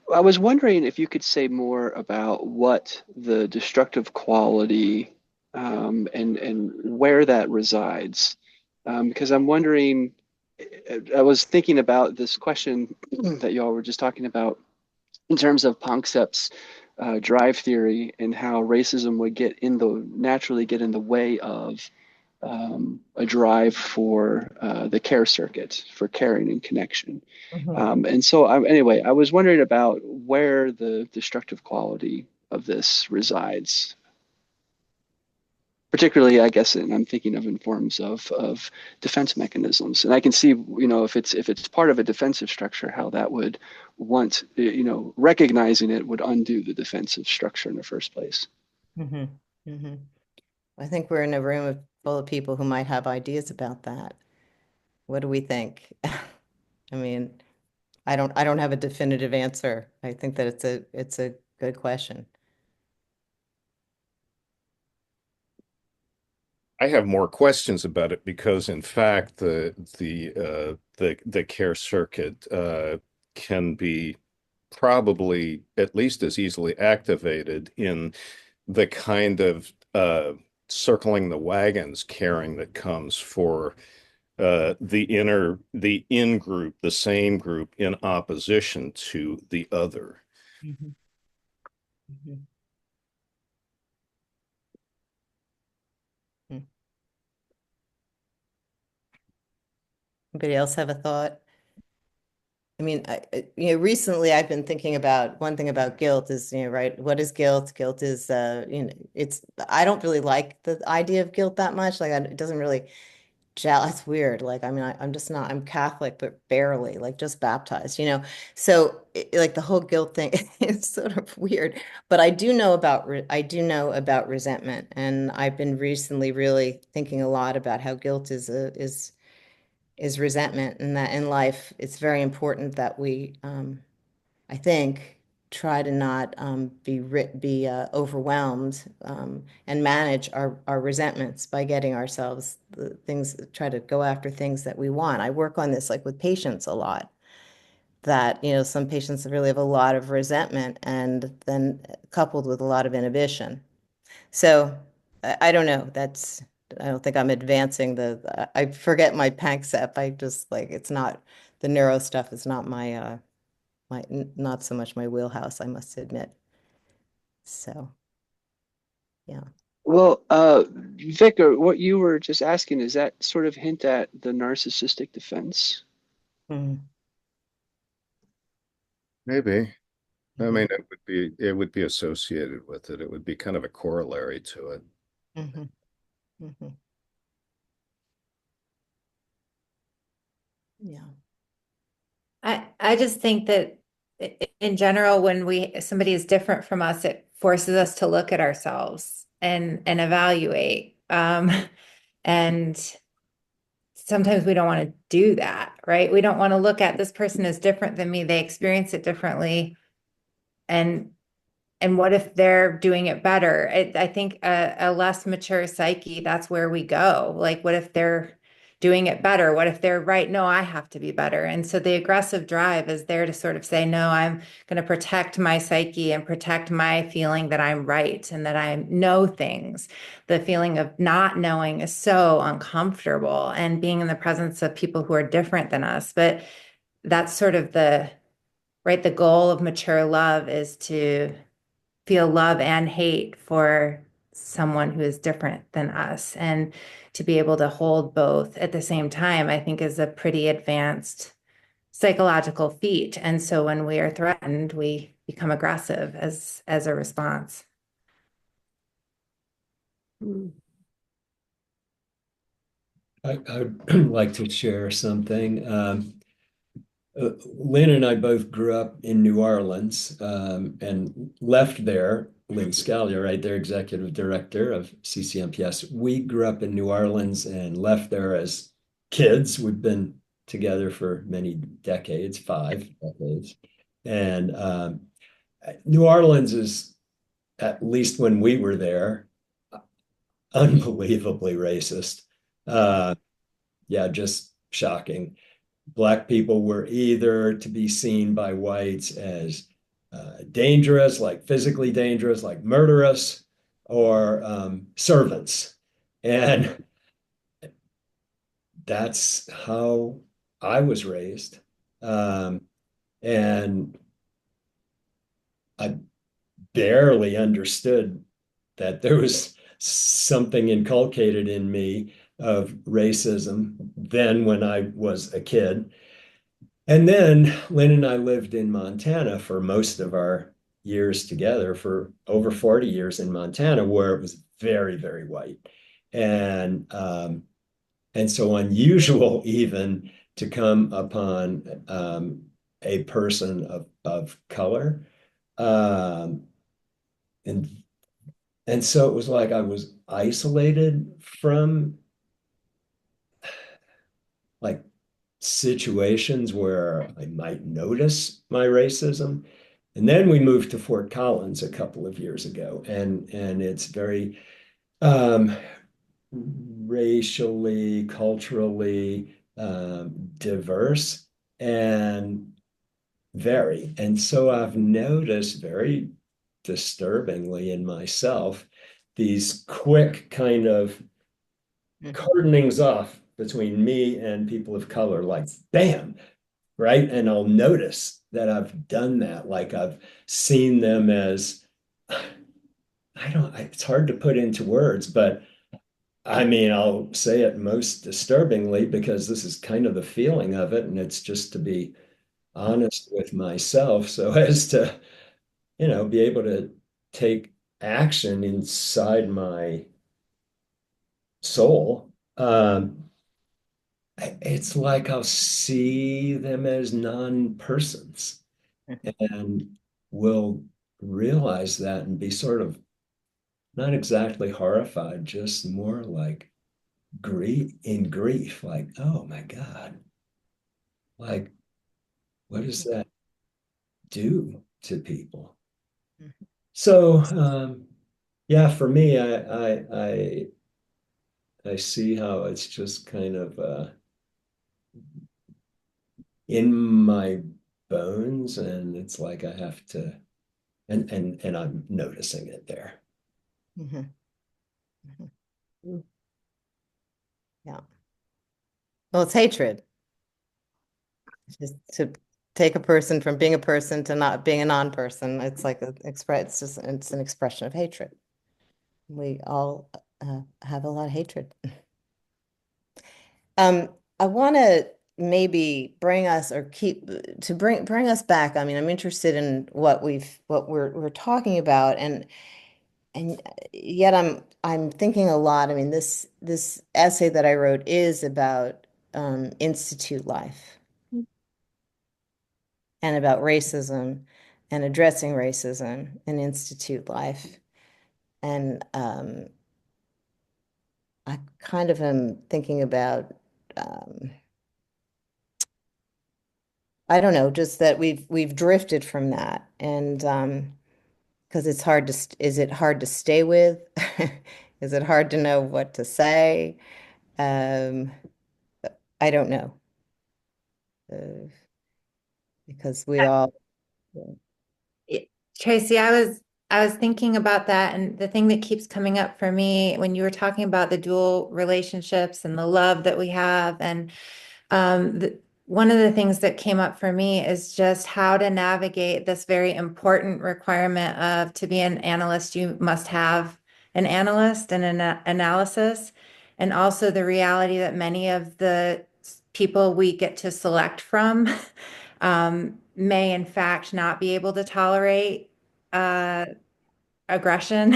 was wondering if you could say more about what the destructive quality and where that resides. Because I'm wondering, I was thinking about this question that y'all were just talking about in terms of Panksepp's drive theory and how racism would naturally get in the way of a drive for the care circuit, for caring and connection. And so, anyway, I was wondering about where the destructive quality of this resides. Particularly, I guess, and I'm thinking of in forms of defense mechanisms. And I can see, if it's part of a defensive structure, how that would recognizing it would undo the defensive structure in the first place. Mm-hmm. Mm-hmm. I think we're in a room full of people who might have ideas about that. What do we think? I mean, I don't have a definitive answer. I think that it's a good question. I have more questions about it because, in fact, the care circuit can be probably at least as easily activated in the kind of circling the wagons caring that comes for the in group, the same group in opposition to the other. Mm-hmm. Mm-hmm. Anybody else have a thought? I mean, recently I've been thinking about one thing about guilt is, right? What is guilt? Guilt is, I don't really like the idea of guilt that much. Like, it doesn't really gel. It's weird. Like, I mean, I'm just not, I'm Catholic, but barely, like just baptized, So like the whole guilt thing is sort of weird, but I do know about resentment. And I've been recently really thinking a lot about how guilt is resentment, and that in life it's very important that we I think try to not be overwhelmed and manage our resentments by getting ourselves the things, try to go after things that we want. I work on this like with patients a lot, that some patients really have a lot of resentment and then coupled with a lot of inhibition. So I don't know. I don't think I'm advancing I forget my Panksepp. I just like, it's not, the neuro stuff is not not so much my wheelhouse, I must admit. So, yeah. Well, Vicar, what you were just asking, is that sort of hint at the narcissistic defense? Mm-hmm. Maybe. I Mm-hmm. mean, it would be associated with it. It would be kind of a corollary to it. Mm-hmm. Mm-hmm. Yeah. I just think that in general, when somebody is different from us, it forces us to look at ourselves and evaluate. And sometimes we don't want to do that, right? We don't want to look at this person is different than me. They experience it differently. And what if they're doing it better? I think a less mature psyche, that's where we go. Like, what if they're doing it better? What if they're right? No, I have to be better. And so the aggressive drive is there to sort of say, no, I'm going to protect my psyche and protect my feeling that I'm right and that I know things. The feeling of not knowing is so uncomfortable, and being in the presence of people who are different than us. But that's sort of the goal of mature love is to feel love and hate for someone who is different than us. And to be able to hold both at the same time, I think is a pretty advanced psychological feat. And so when we are threatened, we become aggressive as a response. I would like to share something. Lynn and I both grew up in New Orleans and left there. Lynn Scalia, right, their executive director of CCMPS. We grew up in New Orleans and left there as kids. We've been together for many decades, 5 decades. And New Orleans is, at least when we were there, unbelievably racist. Yeah, just shocking. Black people were either to be seen by whites as dangerous, like physically dangerous, like murderous, or servants. And that's how I was raised. And I barely understood that there was something inculcated in me of racism then when I was a kid. And then Lynn and I lived in Montana for most of our years together, for over 40 years in Montana, where it was very, very white. And so unusual even to come upon a person of color. And so it was like I was isolated from like situations where I might notice my racism. And then we moved to Fort Collins a couple of years ago, and it's very racially, culturally diverse and very. And so I've noticed very disturbingly in myself these quick kind of cordonings off between me and people of color, like bam, right? And I'll notice that I've done that, like I've seen them as, it's hard to put into words, but I mean, I'll say it most disturbingly because this is kind of the feeling of it, and it's just to be honest with myself so as to, be able to take action inside my soul. It's like I'll see them as non-persons and will realize that and be sort of not exactly horrified, just more like grief, like, oh my God, like, what does that do to people? So, yeah, for me, I see how it's just kind of in my bones, and it's like I have to, and I'm noticing it there. Mm-hmm. Mm-hmm. Yeah. Well, it's hatred. Just to take a person from being a person to not being a non-person. It's like it's an expression of hatred. We all have a lot of hatred. I want to maybe bring us bring us back. I mean, I'm interested in what we're talking about, and yet I'm thinking a lot. I mean, this essay that I wrote is about institute life and about racism and addressing racism in institute life. And I kind of am thinking about I don't know, just that we've drifted from that, and because it's hard to is it hard to stay with? Is it hard to know what to say? I don't know. Because we all Tracy, I was thinking about that, and the thing that keeps coming up for me when you were talking about the dual relationships and the love that we have, and one of the things that came up for me is just how to navigate this very important requirement of, to be an analyst, you must have an analyst and an analysis, and also the reality that many of the people we get to select from may in fact not be able to tolerate aggression,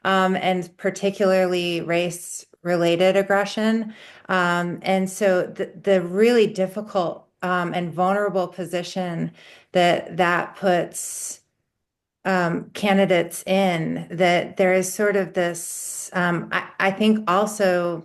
and particularly race-related aggression. And so the really difficult and vulnerable position that puts candidates in, that there is sort of this, I think also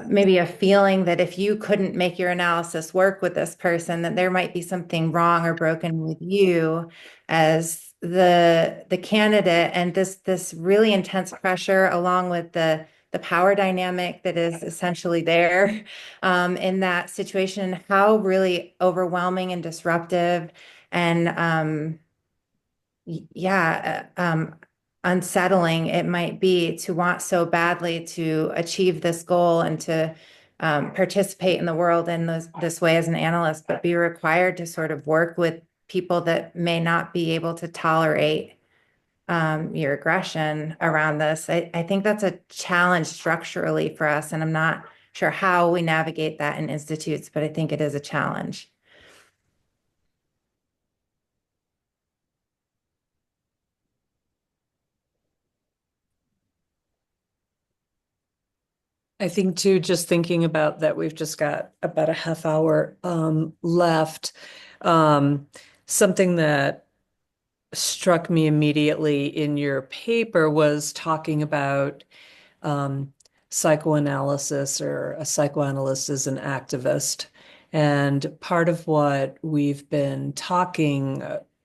maybe a feeling that if you couldn't make your analysis work with this person, that there might be something wrong or broken with you as the candidate, and this really intense pressure, along with the power dynamic that is essentially there in that situation, how really overwhelming and disruptive and unsettling it might be to want so badly to achieve this goal and to participate in the world in this way as an analyst, but be required to sort of work with people that may not be able to tolerate your aggression around this. I think that's a challenge structurally for us, and I'm not sure how we navigate that in institutes, but I think it is a challenge. I think too, just thinking about that, we've just got about a half hour left. Something that struck me immediately in your paper was talking about psychoanalysis, or a psychoanalyst is an activist. And part of what we've been talking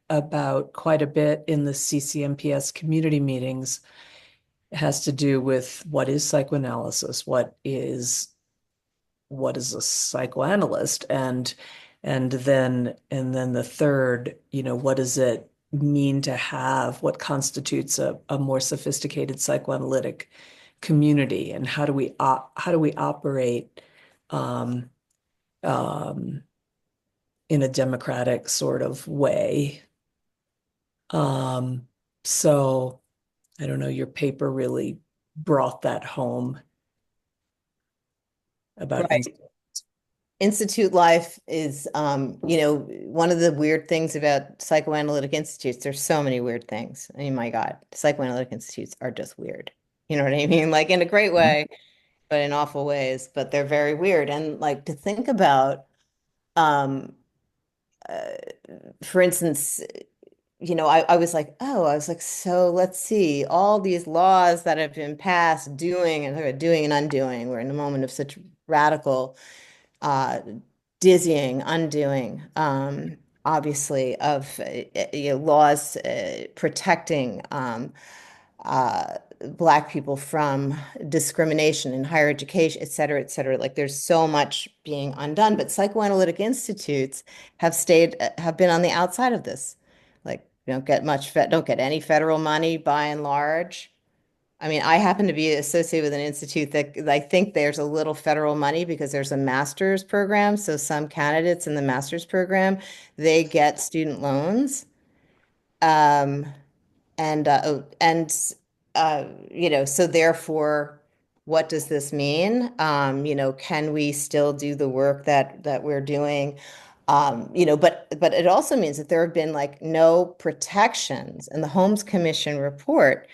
about quite a bit in the CCMPS community meetings has to do with what is psychoanalysis, what is a psychoanalyst, and then the third, what does it mean to have, what constitutes a more sophisticated psychoanalytic community, and how do we operate in a democratic sort of way. So I don't know, your paper really brought that home about right. Institute life is, one of the weird things about psychoanalytic institutes. There's so many weird things. I mean, my God, psychoanalytic institutes are just weird. You know what I mean? Like in a great way, but in awful ways. But they're very weird. And like to think about, for instance, I was like, so let's see, all these laws that have been passed, doing and undoing. We're in a moment of such radical, dizzying undoing, obviously, of laws protecting Black people from discrimination in higher education, et cetera, et cetera. Like there's so much being undone, but psychoanalytic institutes have been on the outside of this. Like don't get any federal money by and large. I mean, I happen to be associated with an institute that I think there's a little federal money because there's a master's program. So some candidates in the master's program, they get student loans. So therefore, what does this mean? Can we still do the work that we're doing? But it also means that there have been like no protections, and the Holmes Commission report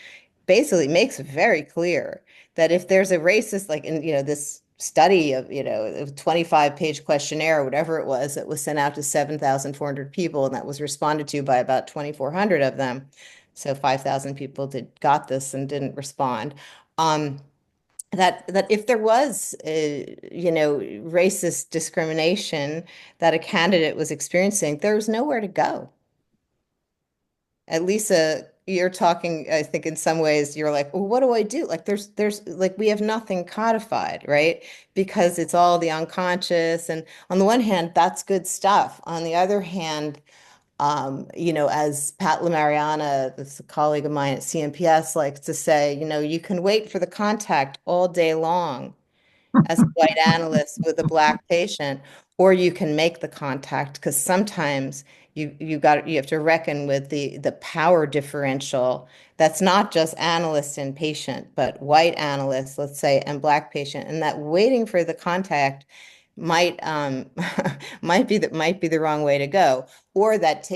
basically makes it very clear that if there's a racist, like in this study of a 25-page questionnaire or whatever it was that was sent out to 7,400 people, and that was responded to by about 2,400 of them. So 5,000 people got this and didn't respond. That if there was racist discrimination that a candidate was experiencing, there was nowhere to go. At least you're talking, I think in some ways you're like, well, what do I do? Like there's like we have nothing codified, right? Because it's all the unconscious. And on the one hand, that's good stuff. On the other hand, as Pat LaMariana, this a colleague of mine at CMPS, likes to say, you can wait for the contact all day long as a white analyst with a black patient, or you can make the contact because sometimes you have to reckon with the power differential that's not just analyst and patient, but white analyst, let's say, and black patient, and that waiting for the contact might might be the wrong way to go, or that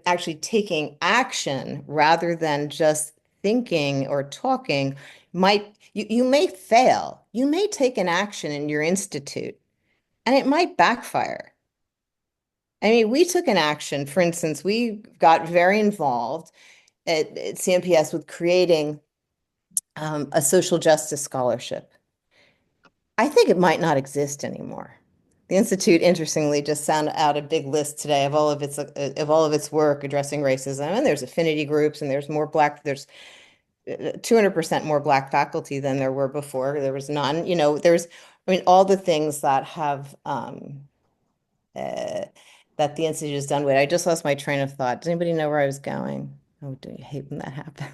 actually taking action rather than just thinking or talking you may fail. You may take an action in your institute and it might backfire. I mean, we took an action. For instance, we got very involved at CMPS with creating a social justice scholarship. I think it might not exist anymore. The Institute, interestingly, just sent out a big list today of all of its work addressing racism. And there's affinity groups, and there's 200% more black faculty than there were before. There was none. All the things that have that the Institute has done with. I just lost my train of thought. Does anybody know where I was going? Oh, do you hate when that happens?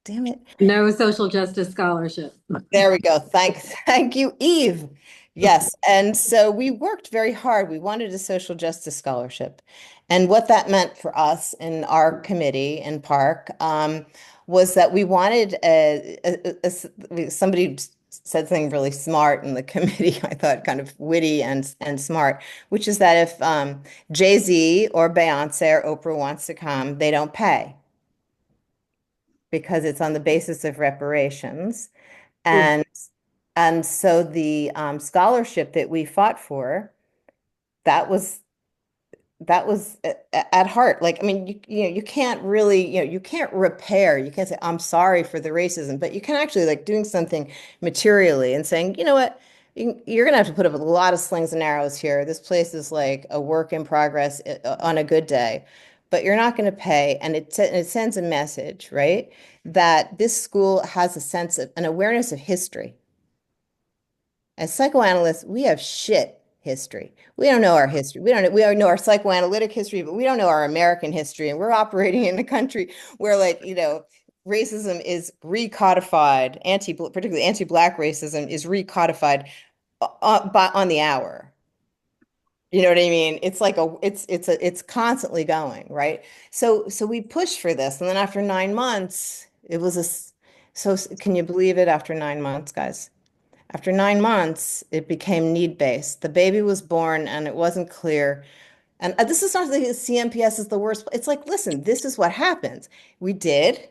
Damn it. No social justice scholarship. There we go. Thank you, Eve. Yes. And so we worked very hard. We wanted a social justice scholarship. And what that meant for us in our committee in Park was that we wanted somebody said something really smart in the committee, I thought kind of witty and smart, which is that if Jay-Z or Beyonce or Oprah wants to come, they don't pay because it's on the basis of reparations. And so the scholarship that we fought for, that was at heart. Like, I mean, you can't really, you can't repair. You can't say, I'm sorry for the racism, but you can actually like doing something materially and saying, you know what, you're going to have to put up a lot of slings and arrows here. This place is like a work in progress on a good day, but you're not going to pay. And it sends a message, right? That this school has a sense of an awareness of history. As psychoanalysts, we have shit history. We don't know our history. We know our psychoanalytic history, but we don't know our American history. And we're operating in a country where racism is recodified, particularly anti-Black racism is recodified on the hour. You know what I mean? It's like it's constantly going, right? So we pushed for this. And then after 9 months, so can you believe it? After 9 months, guys? After 9 months, it became need-based. The baby was born and it wasn't clear. And this is not like CMPS is the worst. It's like, listen, this is what happens. We did.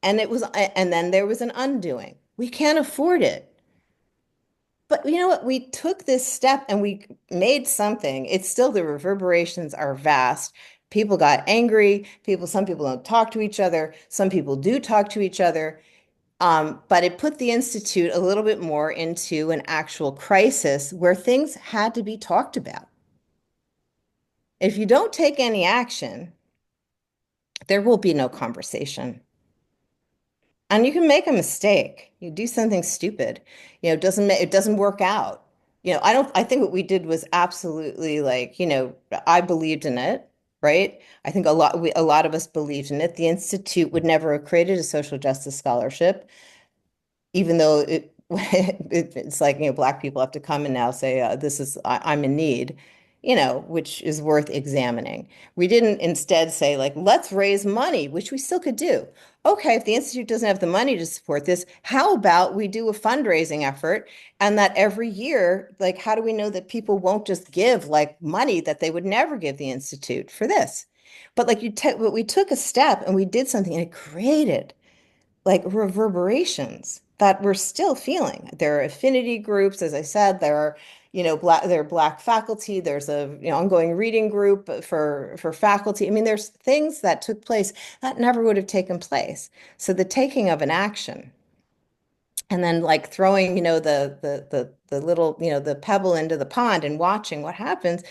And then there was an undoing. We can't afford it. But you know what? We took this step and we made something. It's still, the reverberations are vast. People got angry. Some people don't talk to each other. Some people do talk to each other. But it put the Institute a little bit more into an actual crisis where things had to be talked about. If you don't take any action, there will be no conversation. And you can make a mistake. You do something stupid, it doesn't work out. I think what we did was absolutely I believed in it, right? I think a lot of us believed in it. The Institute would never have created a social justice scholarship, even though it's like, Black people have to come and now say, I'm in need, which is worth examining. We didn't instead say let's raise money, which we still could do. Okay, if the Institute doesn't have the money to support this, how about we do a fundraising effort, and that every year, how do we know that people won't just give money that they would never give the Institute for this? But but we took a step and we did something, and it created reverberations that we're still feeling. There are affinity groups, as I said. There are there are Black faculty. There's a ongoing reading group for faculty. I mean, there's things that took place that never would have taken place. So the taking of an action, and then throwing the little the pebble into the pond and watching what happens.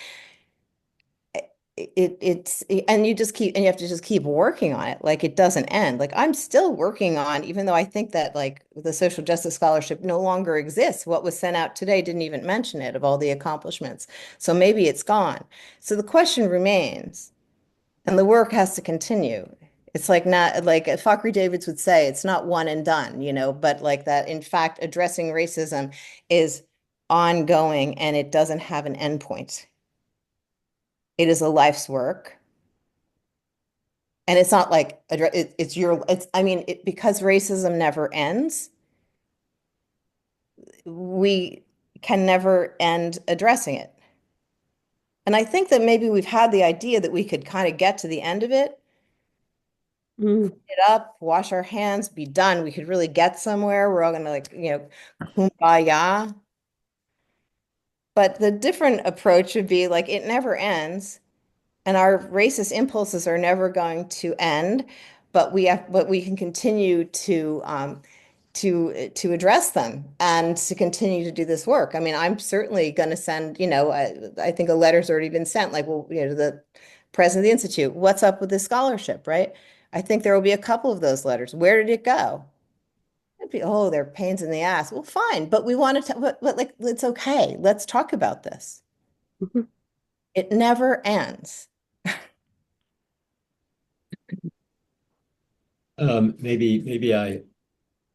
it's and you just keep and you have to just keep working on it. Like it doesn't end. Like I'm still working on, even though I think that like the social justice scholarship no longer exists. What was sent out today didn't even mention it of all the accomplishments. So maybe it's gone. So the question remains, and the work has to continue. It's like not like Fakhri Davids would say, it's not one and done, but like that, in fact, addressing racism is ongoing and it doesn't have an endpoint. It is a life's work. And it's not like because racism never ends, we can never end addressing it. And I think that maybe we've had the idea that we could kind of get to the end of it, clean it up, wash our hands, be done. We could really get somewhere. We're all gonna kumbaya. But the different approach would be like it never ends. And our racist impulses are never going to end, but we can continue to address them and to continue to do this work. I mean, I'm certainly going to send, I think a letter's already been sent, like, well, to the president of the institute, what's up with this scholarship, right? I think there will be a couple of those letters. Where did it go? It'd be, oh, they're pains in the ass. Well, fine, but we want to, but like, it's okay. Let's talk about this. It never ends. Maybe I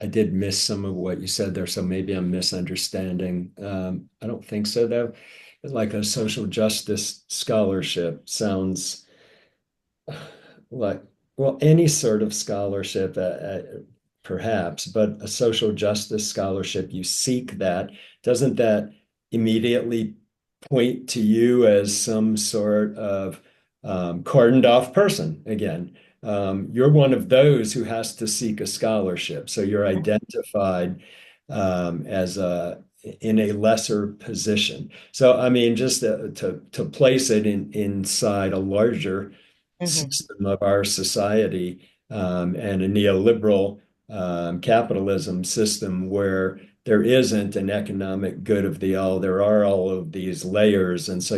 did miss some of what you said there, so maybe I'm misunderstanding. I don't think so, though. Like a social justice scholarship sounds like, well, any sort of scholarship, perhaps, but a social justice scholarship, you seek that. Doesn't that immediately point to you as some sort of cordoned off person again? You're one of those who has to seek a scholarship. So you're identified as in a lesser position. So, I mean, just to place it inside a larger system of our society and a neoliberal capitalism system where there isn't an economic good of the all, there are all of these layers. And so,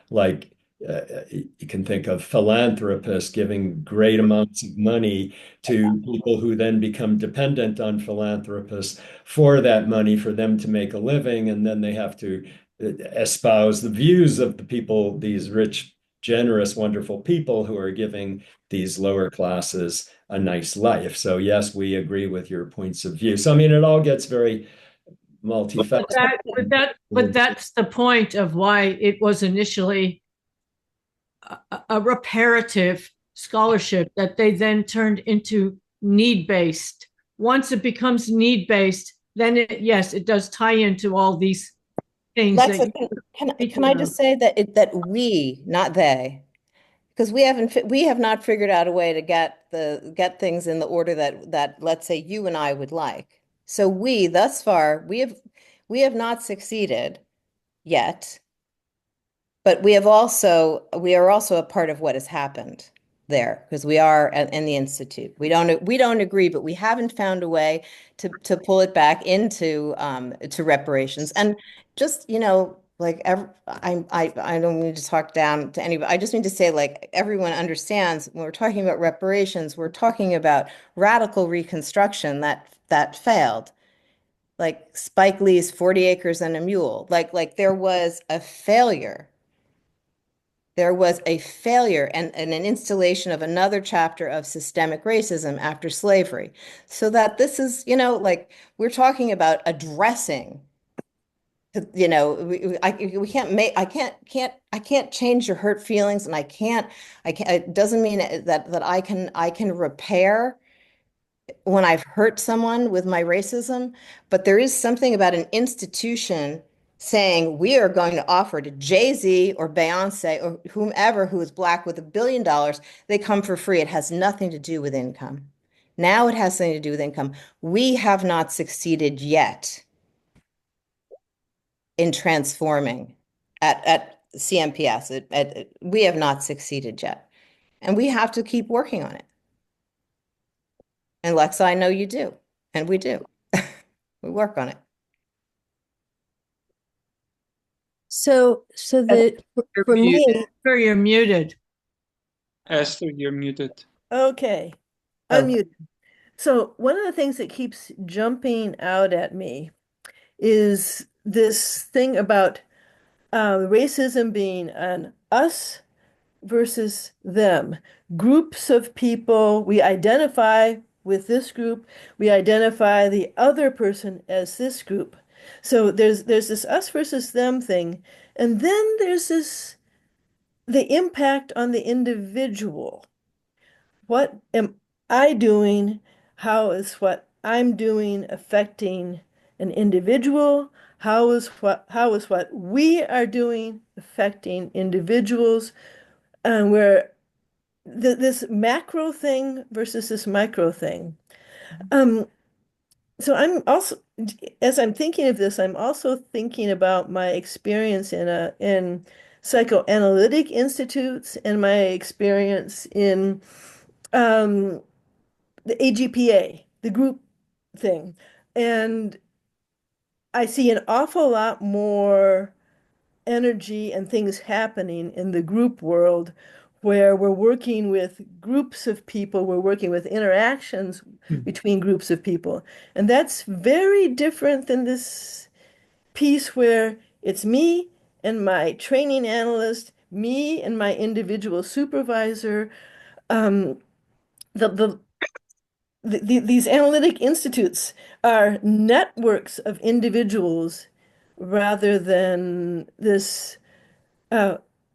like you can think of philanthropists giving great amounts of money to people who then become dependent on philanthropists for that money for them to make a living. And then they have to espouse the views of the people, these rich, generous, wonderful people who are giving these lower classes a nice life. So yes, we agree with your points of view. So I mean, it all gets very multifaceted. But that's the point of why it was initially a reparative scholarship that they then turned into need-based. Once it becomes need-based, then it does tie into all these things. Lexa, can I just say that we, not they, because we have not figured out a way to get things in the order that let's say you and I would like. So we thus far we have not succeeded yet, but we are also a part of what has happened there because we are in the institute. We don't agree, but we haven't found a way to pull it back into to reparations. And just like I don't mean to talk down to anybody. I just mean to say like everyone understands when we're talking about reparations, we're talking about radical reconstruction that failed. Like Spike Lee's 40 Acres and a Mule. Like there was a failure. There was a failure and an installation of another chapter of systemic racism after slavery. So that this is, like we're talking about addressing, we can't make, I can't change your hurt feelings and I can't, it doesn't mean that I can repair when I've hurt someone with my racism, but there is something about an institution saying we are going to offer to Jay-Z or Beyonce or whomever who is Black with $1 billion, they come for free. It has nothing to do with income. Now it has something to do with income. We have not succeeded yet in transforming at CMPS. We have not succeeded yet. And we have to keep working on it. And Lexa, I know you do. And we do. We work on it. So for me, Esther, you're muted. Esther, you're muted. Okay, unmuted. So one of the things that keeps jumping out at me is this thing about racism being an us versus them. Groups of people, we identify with this group, we identify the other person as this group. So there's this us versus them thing. And then there's the impact on the individual. What am I doing? How is what I'm doing affecting an individual? How is what we are doing affecting individuals? And where this macro thing versus this micro thing. So I'm also, as I'm thinking of this, I'm also thinking about my experience in psychoanalytic institutes and my experience in the AGPA, the group thing. And I see an awful lot more energy and things happening in the group world where we're working with groups of people, we're working with interactions between groups of people. And that's very different than this piece where it's me and my training analyst, me and my individual supervisor. These analytic institutes are networks of individuals rather than this.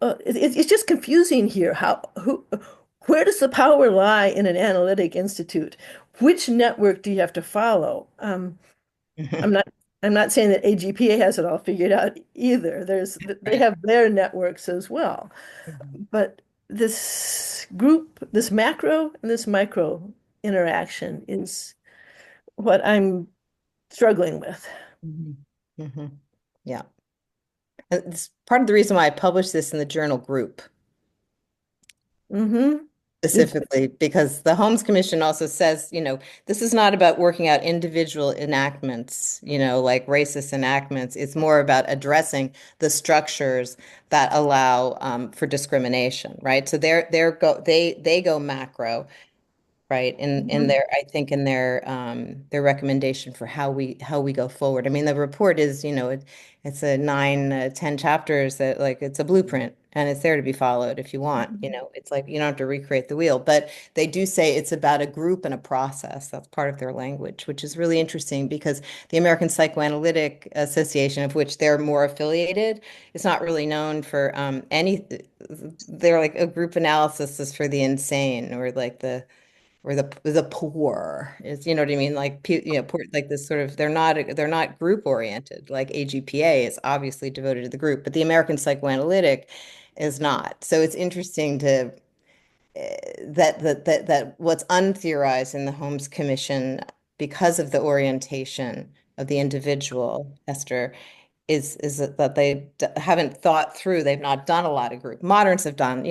It's just confusing here. Where does the power lie in an analytic institute? Which network do you have to follow? I'm not saying that AGPA has it all figured out either. They have their networks as well. But this group, this macro and this micro interaction is what I'm struggling with. Yeah. It's part of the reason why I published this in the journal Group. Specifically, because the Holmes Commission also says, this is not about working out individual enactments, like racist enactments. It's more about addressing the structures that allow for discrimination, right? So they go macro, right? In their, I think in their recommendation for how we go forward. I mean, the report is, it's a 9-10 chapters that it's a blueprint and it's there to be followed if you want. It's like you don't have to recreate the wheel, but they do say it's about a group and a process. That's part of their language, which is really interesting because the American Psychoanalytic Association, of which they're more affiliated, is not really known for they're like a group analysis is for the insane or the poor is, you know what I mean? Like, poor, like this sort of, they're not group oriented. Like AGPA is obviously devoted to the group, but the American Psychoanalytic is not. So it's interesting to that what's untheorized in the Holmes Commission because of the orientation of the individual, Esther, is that they haven't thought through. They've not done a lot of group. Moderns have done,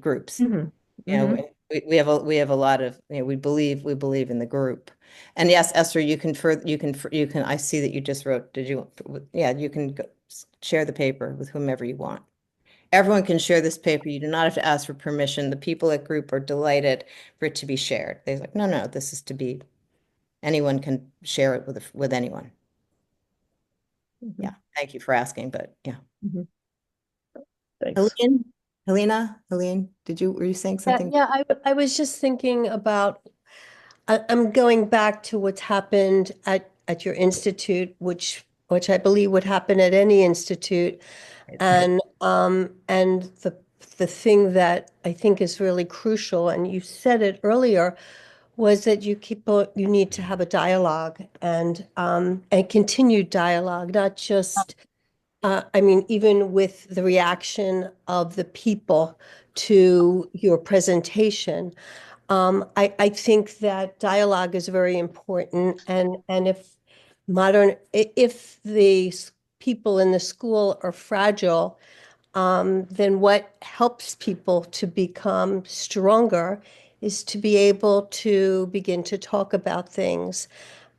groups. We have a lot of, we believe in the group. And yes, Esther, you can I see that you just wrote, you can share the paper with whomever you want. Everyone can share this paper. You do not have to ask for permission. The people at group are delighted for it to be shared. They're like, no, this is to be, anyone can share it with anyone. Yeah, thank you for asking, but yeah. Thanks. Helene, were you saying something? Yeah, I was just thinking about, I'm going back to what's happened at your institute, which I believe would happen at any institute. And the thing that I think is really crucial, and you said it earlier, was that you need to have a dialogue and continued dialogue, not just even with the reaction of the people to your presentation. I think that dialogue is very important, and if the people in the school are fragile, then what helps people to become stronger is to be able to begin to talk about things.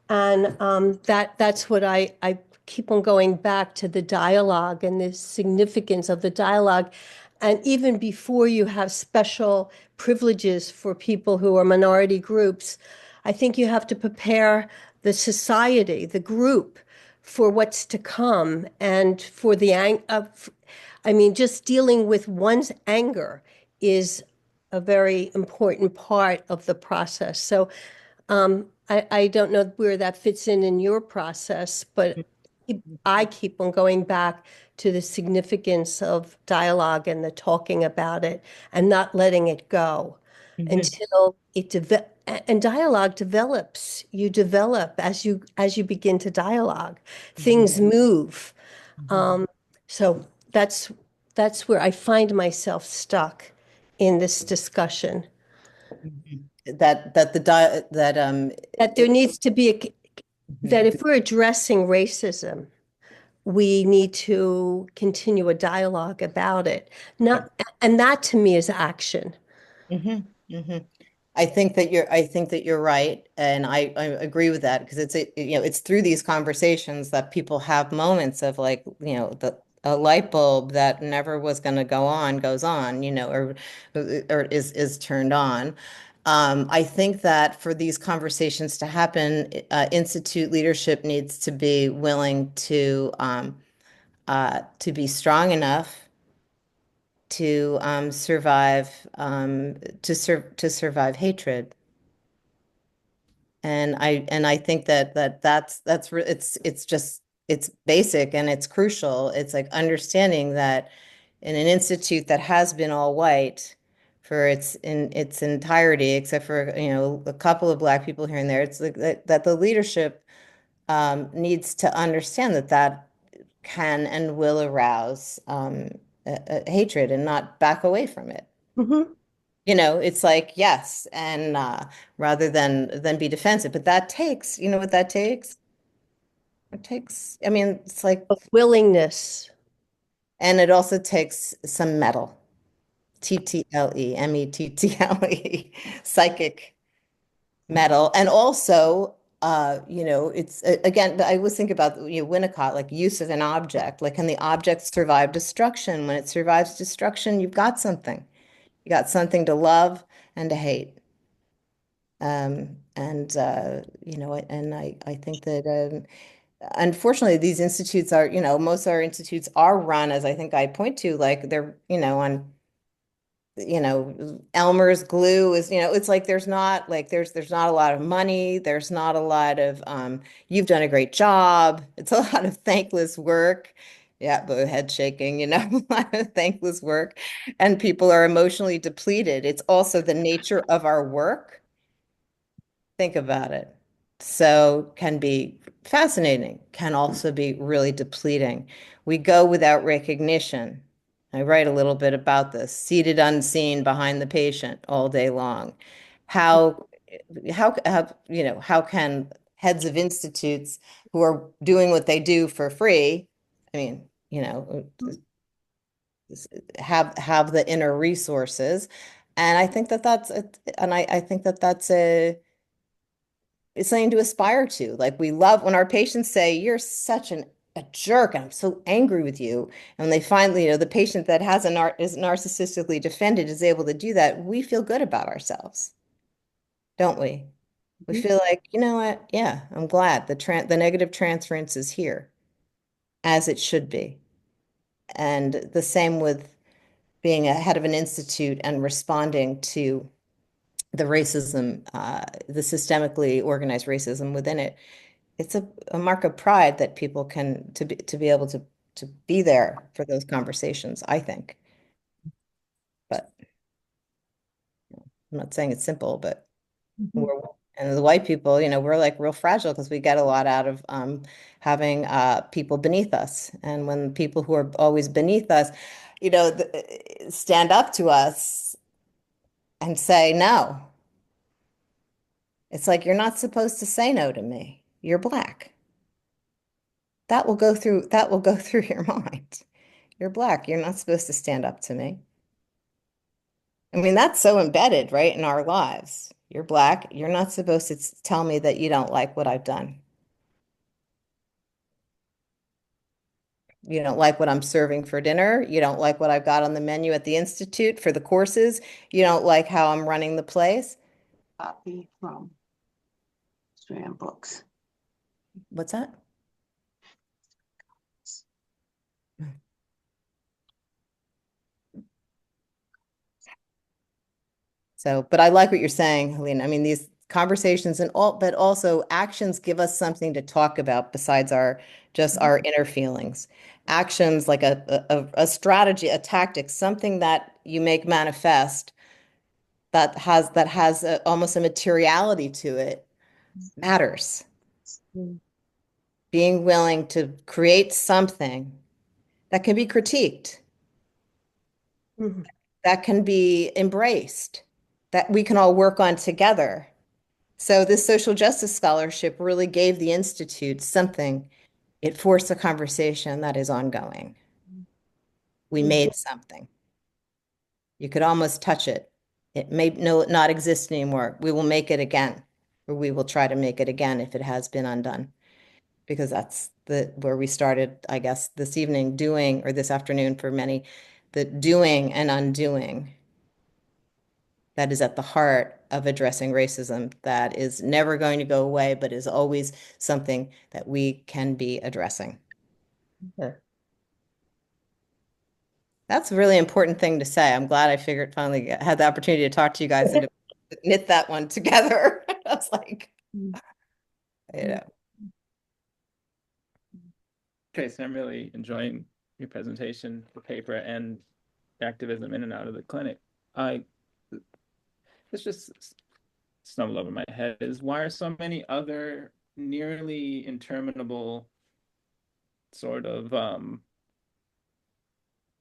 And that's what I keep on going back to the dialogue and the significance of the dialogue. And even before you have special privileges for people who are minority groups, I think you have to prepare the society, the group, for what's to come and for just dealing with one's anger is a very important part of the process. So I don't know where that fits in your process, but I keep on going back to the significance of dialogue and the talking about it and not letting it go until and dialogue develops. You develop as you begin to dialogue. Things move. So that's where I find myself stuck in this discussion. That there needs to be that if we're addressing racism, we need to continue a dialogue about it. And that to me is action. I think that you're right, and I agree with that, because it's through these conversations that people have moments of, like, a light bulb that never was going to go on goes on, or is turned on. I think that for these conversations to happen, institute leadership needs to be willing to be strong enough to survive hatred. And I think it's basic and it's crucial. It's like understanding that in an institute that has been all white for its entirety, except for a couple of Black people here and there, it's like that the leadership needs to understand that can and will arouse hatred and not back away from it. It's like, yes, and rather than be defensive, but that takes, what that takes? It takes, it's like a willingness, and it also takes some mettle, mettle, psychic mettle, and also, it's again, I always think about Winnicott, like use of an object, like, can the object survive destruction? When it survives destruction, you've got something. You got something to love and to hate. And I think that, unfortunately, these institutes are, most of our institutes are run, as I think I point to, like they're, on, Elmer's glue is, it's like there's not a lot of money. There's not a lot of, you've done a great job. It's a lot of thankless work. Yeah, but head shaking, a lot of thankless work, and people are emotionally depleted. It's also the nature of our work. Think about it. So can be fascinating, can also be really depleting. We go without recognition. I write a little bit about this, seated unseen behind the patient all day long. How can heads of institutes who are doing what they do for free, have the inner resources? And I think that's it's something to aspire to. Like, we love when our patients say, "You're such a jerk, and I'm so angry with you." And when they finally, the patient that is narcissistically defended is able to do that, we feel good about ourselves, don't we? We feel like, you know what? Yeah, I'm glad the negative transference is here, as it should be. And the same with being a head of an institute and responding to the racism, the systemically organized racism within it. It's a mark of pride that people can to be able to be there for those conversations, I think. But I'm not saying it's simple, but and the white people, we're like real fragile because we get a lot out of having people beneath us. And when people who are always beneath us, stand up to us and say no. It's like, you're not supposed to say no to me. You're Black. That will go through your mind. You're Black. You're not supposed to stand up to me. That's so embedded, right, in our lives. You're Black. You're not supposed to tell me that you don't like what I've done. You don't like what I'm serving for dinner. You don't like what I've got on the menu at the Institute for the courses. You don't like how I'm running the place. Copy from Strand Books. What's that? So, but I like what you're saying, Helene. I mean, these conversations and all, but also actions give us something to talk about besides our just our inner feelings. Actions like a strategy, a tactic, something that you make manifest that has almost a materiality to it matters. Being willing to create something that can be critiqued, that can be embraced, that we can all work on together. So this social justice scholarship really gave the Institute something. It forced a conversation that is ongoing. We made something. You could almost touch it. It may not exist anymore. We will make it again, or we will try to make it again if it has been undone. Because that's where we started, I guess, this evening doing, or this afternoon for many, the doing and undoing that is at the heart of addressing racism, that is never going to go away, but is always something that we can be addressing. Okay. That's a really important thing to say. I'm glad I finally had the opportunity to talk to you guys and to knit that one together. I was like, you know. Tracy, I'm really enjoying your presentation, the paper, and activism in and out of the clinic. This just stumbled over my head is why are so many other nearly interminable sort of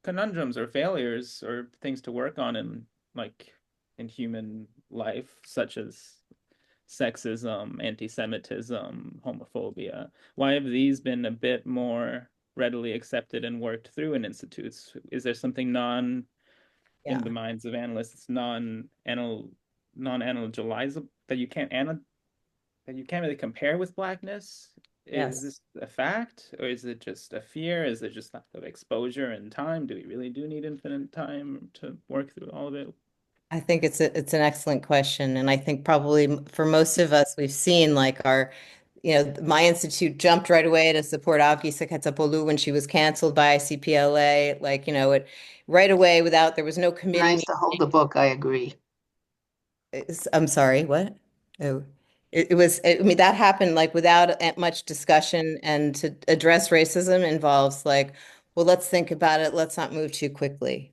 conundrums or failures or things to work on in human life, such as sexism, anti-Semitism, homophobia. Why have these been a bit more readily accepted and worked through in institutes? Is there something in the minds of analysts, non-analyzable that you can't really compare with Blackness? Is this a fact, or is it just a fear? Is it just lack of exposure and time? Do we really need infinite time to work through all of it? I think it's an excellent question. And I think probably for most of us, we've seen like my institute jumped right away to support Augie Seketsapolu when she was canceled by ICPLA. Like, it right away there was no committee. Nice to hold the book, I agree. I'm sorry, what? Oh, I mean, that happened like without much discussion, and to address racism involves like, well, let's think about it. Let's not move too quickly.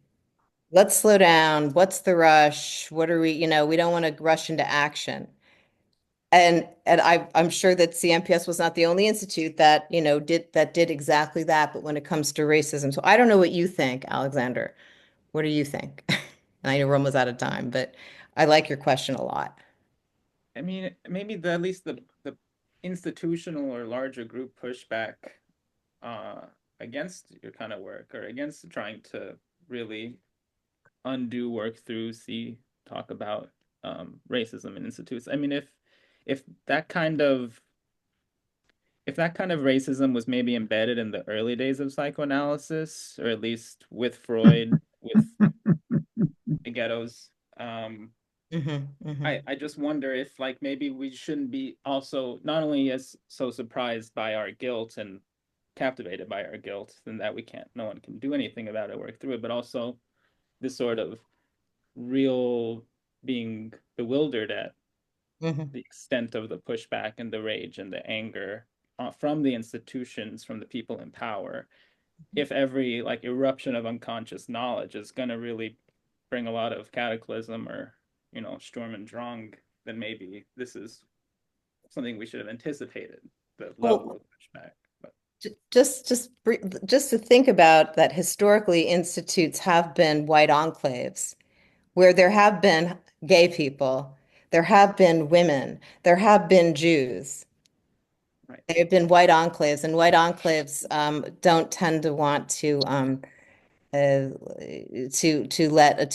Let's slow down. What's the rush? What are we don't want to rush into action. And I'm sure that CMPS was not the only institute that, did exactly that. But when it comes to racism, so I don't know what you think, Alexander. What do you think? I know we're almost out of time, but I like your question a lot. I mean, maybe at least the institutional or larger group pushback against your kind of work, or against trying to really undo, work through, talk about racism in institutes. I mean, if that kind of racism was maybe embedded in the early days of psychoanalysis, or at least with Freud, with the ghettos, I just wonder if maybe we shouldn't be also not only as so surprised by our guilt and captivated by our guilt, and that no one can do anything about it, work through it, but also this sort of real being bewildered at the extent of the pushback and the rage and the anger from the institutions, from the people in power. If every eruption of unconscious knowledge is going to really bring a lot of cataclysm or Sturm und Drang, then maybe this is something we should have anticipated, the level of pushback. But just to think about that, historically, institutes have been white enclaves where there have been gay people, there have been women, there have been Jews. Right. They have been white enclaves, and white enclaves don't tend to want to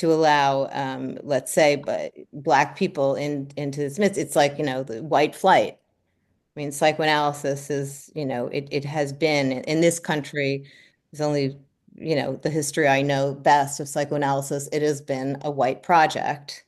allow let's say Black people into this midst. It's like the white flight. I mean, psychoanalysis is it has been in this country is only, the history I know best of psychoanalysis, it has been a white project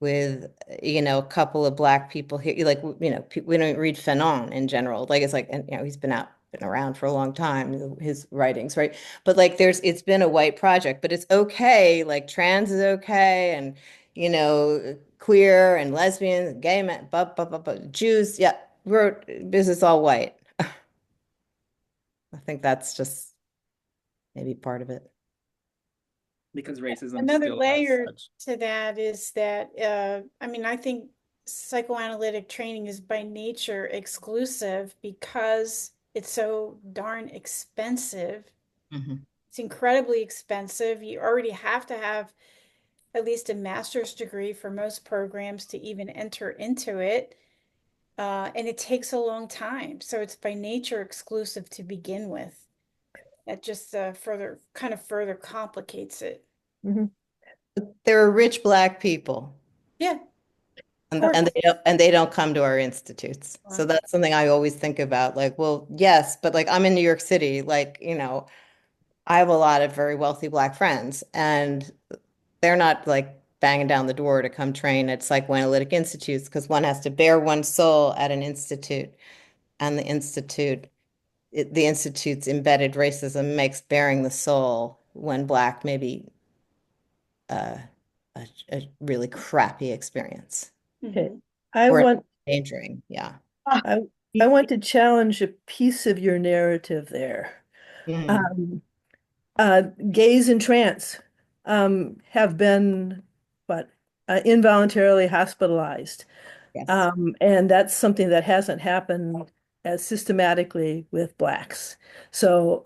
with, a couple of Black people here. Like, we don't read Fanon in general. Like, it's like, and, he's been around for a long time, his writings, right? But like, it's been a white project, but it's okay. Like, trans is okay. And, queer and lesbian, gay men, Jews. Yeah, this is all white. I think that's just maybe part of it. Because racism Another still has layer such. to that is that, I think psychoanalytic training is by nature exclusive because it's so darn expensive. It's incredibly expensive. You already have to have at least a master's degree for most programs to even enter into it. And it takes a long time. So it's by nature exclusive to begin with. That just further complicates it. There are rich Black people. Yeah. And they don't come to our institutes. So that's something I always think about. Like, well, yes, but like I'm in New York City, like, I have a lot of very wealthy Black friends, and they're not like banging down the door to come train at psychoanalytic institutes, because one has to bare one's soul at an institute, and the institute's embedded racism makes bearing the soul when Black maybe a really crappy experience. Okay. Endangering, yeah. I want to challenge a piece of your narrative there. Gays and trans have been involuntarily hospitalized. Yes. And that's something that hasn't happened as systematically with Blacks. So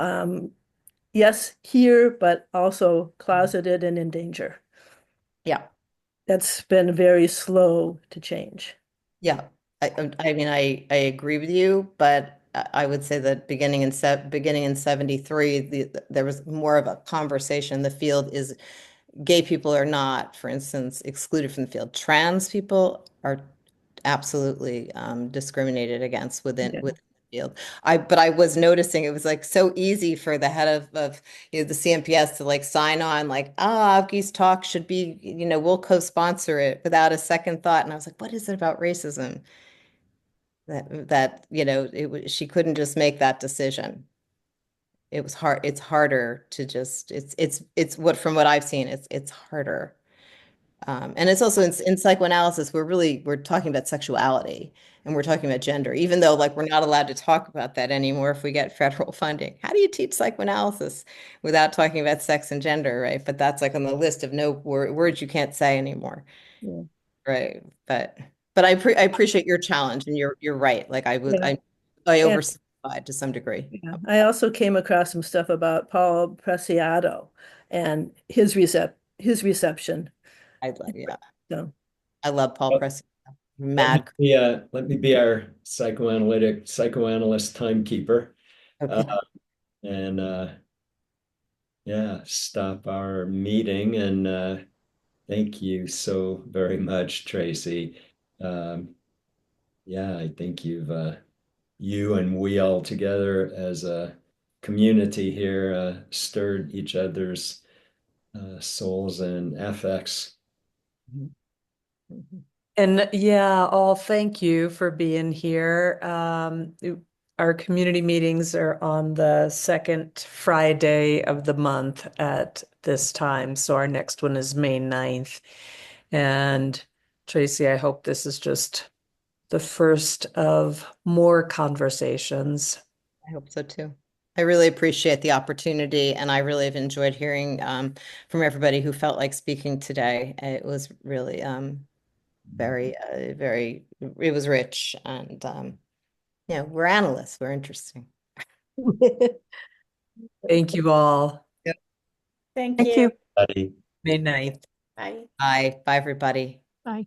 yes, here, but also closeted and in danger. Yeah. That's been very slow to change. Yeah. I agree with you, but I would say that beginning in 73, there was more of a conversation. The field is gay people are not, for instance, excluded from the field. Trans people are absolutely discriminated against within the field. But I was noticing it was like so easy for the head of the CMPS to like sign on like, Avgi's talk should be, we'll co-sponsor it without a second thought. And I was like, what is it about racism that she couldn't just make that decision? It was hard. It's harder to just, it's what, from what I've seen, it's harder. And it's also in psychoanalysis, we're talking about sexuality, and we're talking about gender, even though like we're not allowed to talk about that anymore if we get federal funding. How do you teach psychoanalysis without talking about sex and gender, right? But that's like on the list of no words you can't say anymore. Yeah. Right. But I appreciate your challenge, and you're right. Like I oversimplified to some degree. Yeah. I also came across some stuff about Paul Preciado and his reception. I love Paul Preciado. Mad. Let me be our psychoanalyst timekeeper. And stop our meeting. And thank you so very much, Tracy. I think you and we all together as a community here stirred each other's souls and affects. And thank you for being here. Our community meetings are on the second Friday of the month at this time. So our next one is May 9th. And Tracy, I hope this is just the first of more conversations. I hope so too. I really appreciate the opportunity, and I really have enjoyed hearing from everybody who felt like speaking today. It was really very, it was rich, and we're analysts. We're interesting. Thank you all. Yep. Thank you. Buddy. May 9th. Bye. Bye, everybody. Bye.